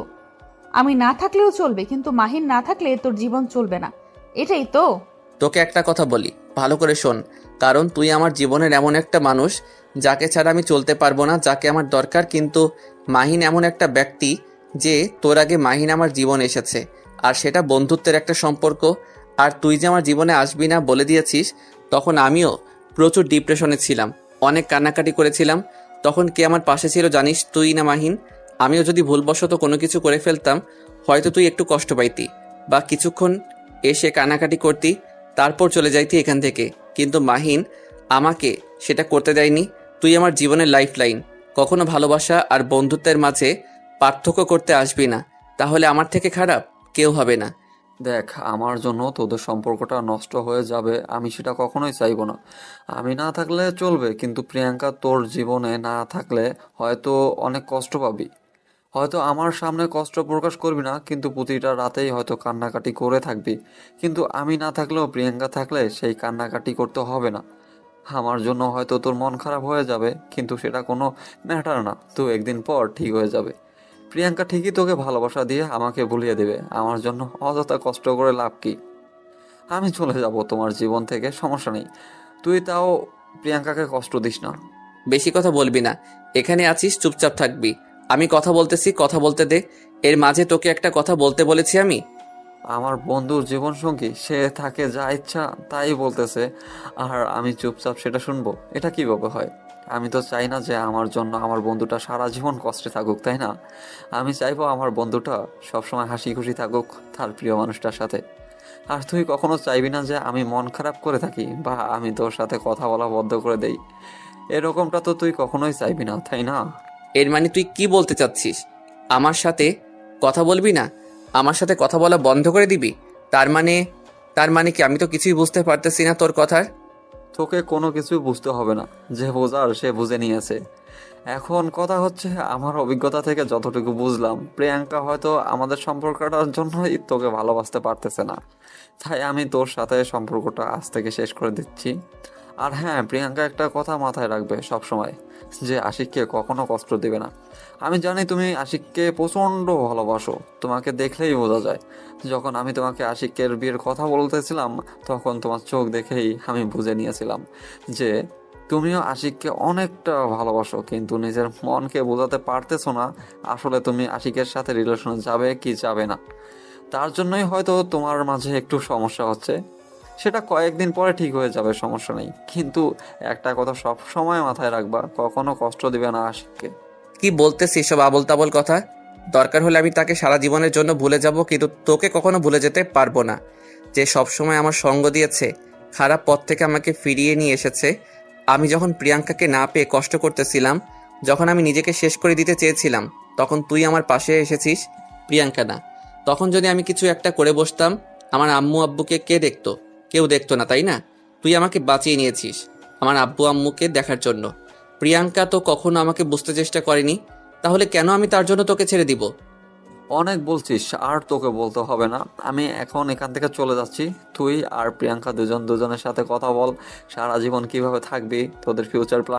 আমি না থাকলেও চলবে, কিন্তু মাহিন না থাকলে তোর জীবন চলবে না, এটাই তো? তোকে একটা কথা বলি, ভালো করে শোন, কারণ তুই আমার জীবনের এমন একটা মানুষ যাকে ছাড়া আমি চলতে পারবো না, যাকে আমার দরকার। কিন্তু মাহিন এমন একটা ব্যক্তি যে তোর আগে মাহিন আমার জীবনে এসেছে, আর সেটা বন্ধুত্বের একটা সম্পর্ক। আর তুই যে আমার জীবনে আসবি না বলে দিয়েছিস, তখন আমিও প্রচুর ডিপ্রেশনে ছিলাম, অনেক কান্নাকাটি করেছিলাম। তখন কে আমার পাশে ছিল জানিস? তুই না মাহিন। আমিও যদি ভুলবশত কোনো কিছু করে ফেলতাম, হয়তো তুই একটু কষ্ট পাইতি বা কিছুক্ষণ এসে কান্নাকাটি করতি, তারপর চলে যাইতি এখান থেকে। কিন্তু মাহিন আমাকে সেটা করতে দেয়নি। তুই আমার জীবনের লাইফ লাইন। কখনো ভালোবাসা আর বন্ধুত্বের মাঝে পার্থক্য করতে আসবি না, তাহলে আমার থেকে খারাপ কেউ হবে না। দেখ, আমার জন্য তোদের সম্পর্কটা নষ্ট হয়ে যাবে আমি সেটা কখনোই চাইবো না। আমি না থাকলে চলবে, কিন্তু প্রিয়াঙ্কা তোর জীবনে না থাকলে হয়তো অনেক কষ্ট পাবি। হয়তো আমার সামনে কষ্ট প্রকাশ করবি না, কিন্তু প্রতিটা রাতেই হয়তো কান্নাকাটি করে থাকবি। কিন্তু আমি না থাকলেও প্রিয়াঙ্কা থাকলে সেই কান্নাকাটি করতে হবে না। আমার জন্য হয়তো তোর মন খারাপ হয়ে যাবে, কিন্তু সেটা কোনো ম্যাটার না, তো একদিন পর ঠিক হয়ে যাবে। প্রিয়াঙ্কা ঠিকই তোকে ভালোবাসা দিয়ে আমাকে ভুলিয়ে দেবে। আমার জন্য অযথা কষ্ট করে লাভ কি? আমি চলে যাব তোমার জীবন থেকে, সমস্যা নেই। তুই তাও প্রিয়াঙ্কাকে কষ্ট দিস না। বেশি কথা বলবি না, এখানে আছিস চুপচাপ থাকবি। আমি কথা বলতেছি, কথা বলতে দে। এর মাঝে তোকে একটা কথা বলতে বলেছি আমি। আমার বন্ধুর জীবনসঙ্গী, সে থাকে যা ইচ্ছা তাই বলতেছে, আর আমি চুপচাপ সেটা শুনবো? এটা কিভাবে হয়? আমি তো চাই না যে আমার জন্য আমার বন্ধুটা সারা জীবন কষ্টে থাকুক, তাই না? আমি চাইবো আমার বন্ধুটা সবসময় হাসি খুশি থাকুক তার প্রিয় মানুষটার সাথে। আর তুই কখনো চাইবি না যে আমি মন খারাপ করে থাকি বা আমি তোর সাথে কথা বলা বন্ধ করে দেই। এরকমটা তো তুই কখনোই চাইবি না, তাই না? এর মানে তুই কি বলতে চাচ্ছিস? আমার সাথে কথা বলবি না? আমার সাথে কথা বলা বন্ধ করে দিবি? তার মানে কি? আমি তো কিছুই বুঝতে পারতেছি না তোর কথার। তোকে কোনো কিছুই বুঝতে হবে না, যে বোঝার সে বুঝে নিয়েছে। এখন কথা হচ্ছে, আমার অভিজ্ঞতা থেকে যতটুকু বুঝলাম, প্রিয়াঙ্কা হয়তো আমাদের সম্পর্কটার জন্যই তোকে ভালোবাসতে পারতেছে না। তাই আমি তোর সাথে সম্পর্কটা আজ থেকে শেষ করে দিচ্ছি। আর হ্যাঁ, প্রিয়াঙ্কা একটা কথা মাথায় রাখবে সব সময়, যে আশিককে কখনো কষ্ট দিবে না। আমি জানি তুমি আশিককে প্রচণ্ড ভালোবাসো, তোমাকে দেখলেই বোঝা যায়। যখন আমি তোমাকে আশিকের বিয়ের কথা বলতেছিলাম, তখন তোমার চোখ দেখেই আমি বুঝে নিয়েছিলাম যে তুমিও আশিককে অনেকটা ভালোবাসো, কিন্তু নিজের মনকে বোঝাতে পারতেছো না আসলে তুমি আশিকের সাথে রিলেশনে যাবে কি যাবে না। তার জন্যই হয়তো তোমার মাঝে একটু সমস্যা হচ্ছে। সেটা কয়েকদিন পরে ঠিক হয়ে যাবে, সমস্যা নেই। কিন্তু একটা কথা সব সময় মাথায় রাখবা, কখনো কষ্ট দিবে না আশিককে। কি বলতেছিস সব আবল তাবল কথা? দরকার হলে আমি তাকে সারা জীবনের জন্য ভুলে যাব, কিন্তু তোকে কখনো ভুলে যেতে পারবো না। যে সবসময় আমার সঙ্গ দিয়েছে, খারাপ পথ থেকে আমাকে ফিরিয়ে নিয়ে এসেছে। আমি যখন প্রিয়াঙ্কাকে না পেয়ে কষ্ট করতেছিলাম, যখন আমি নিজেকে শেষ করে দিতে চেয়েছিলাম, তখন তুই আমার পাশে এসেছিস। প্রিয়াঙ্কা না, তখন যদি আমি কিছু একটা করে বসতাম, আমার আম্মু আব্বুকে কে দেখতো? কেউ দেখতো না, তাই না? তুই আমাকে বাঁচিয়ে নিয়েছিস আমার আব্বু আম্মুকে দেখার জন্য। প্রিয়াঙ্কা তো কখনো আমাকে বুঝতে চেষ্টা করেনি, তাহলে কেন আমি তার জন্য তোকে ছেড়ে দিব? অনেক বলছিস, আর তোকে বলতে হবে না। আমি এখন এখান থেকে চলে যাচ্ছি। তুই আর প্রিয়াঙ্কা দুজন দুজনের সাথে কথা বল, সারা জীবন কিভাবে থাকবি, তোদের ফিউচার প্ল্যান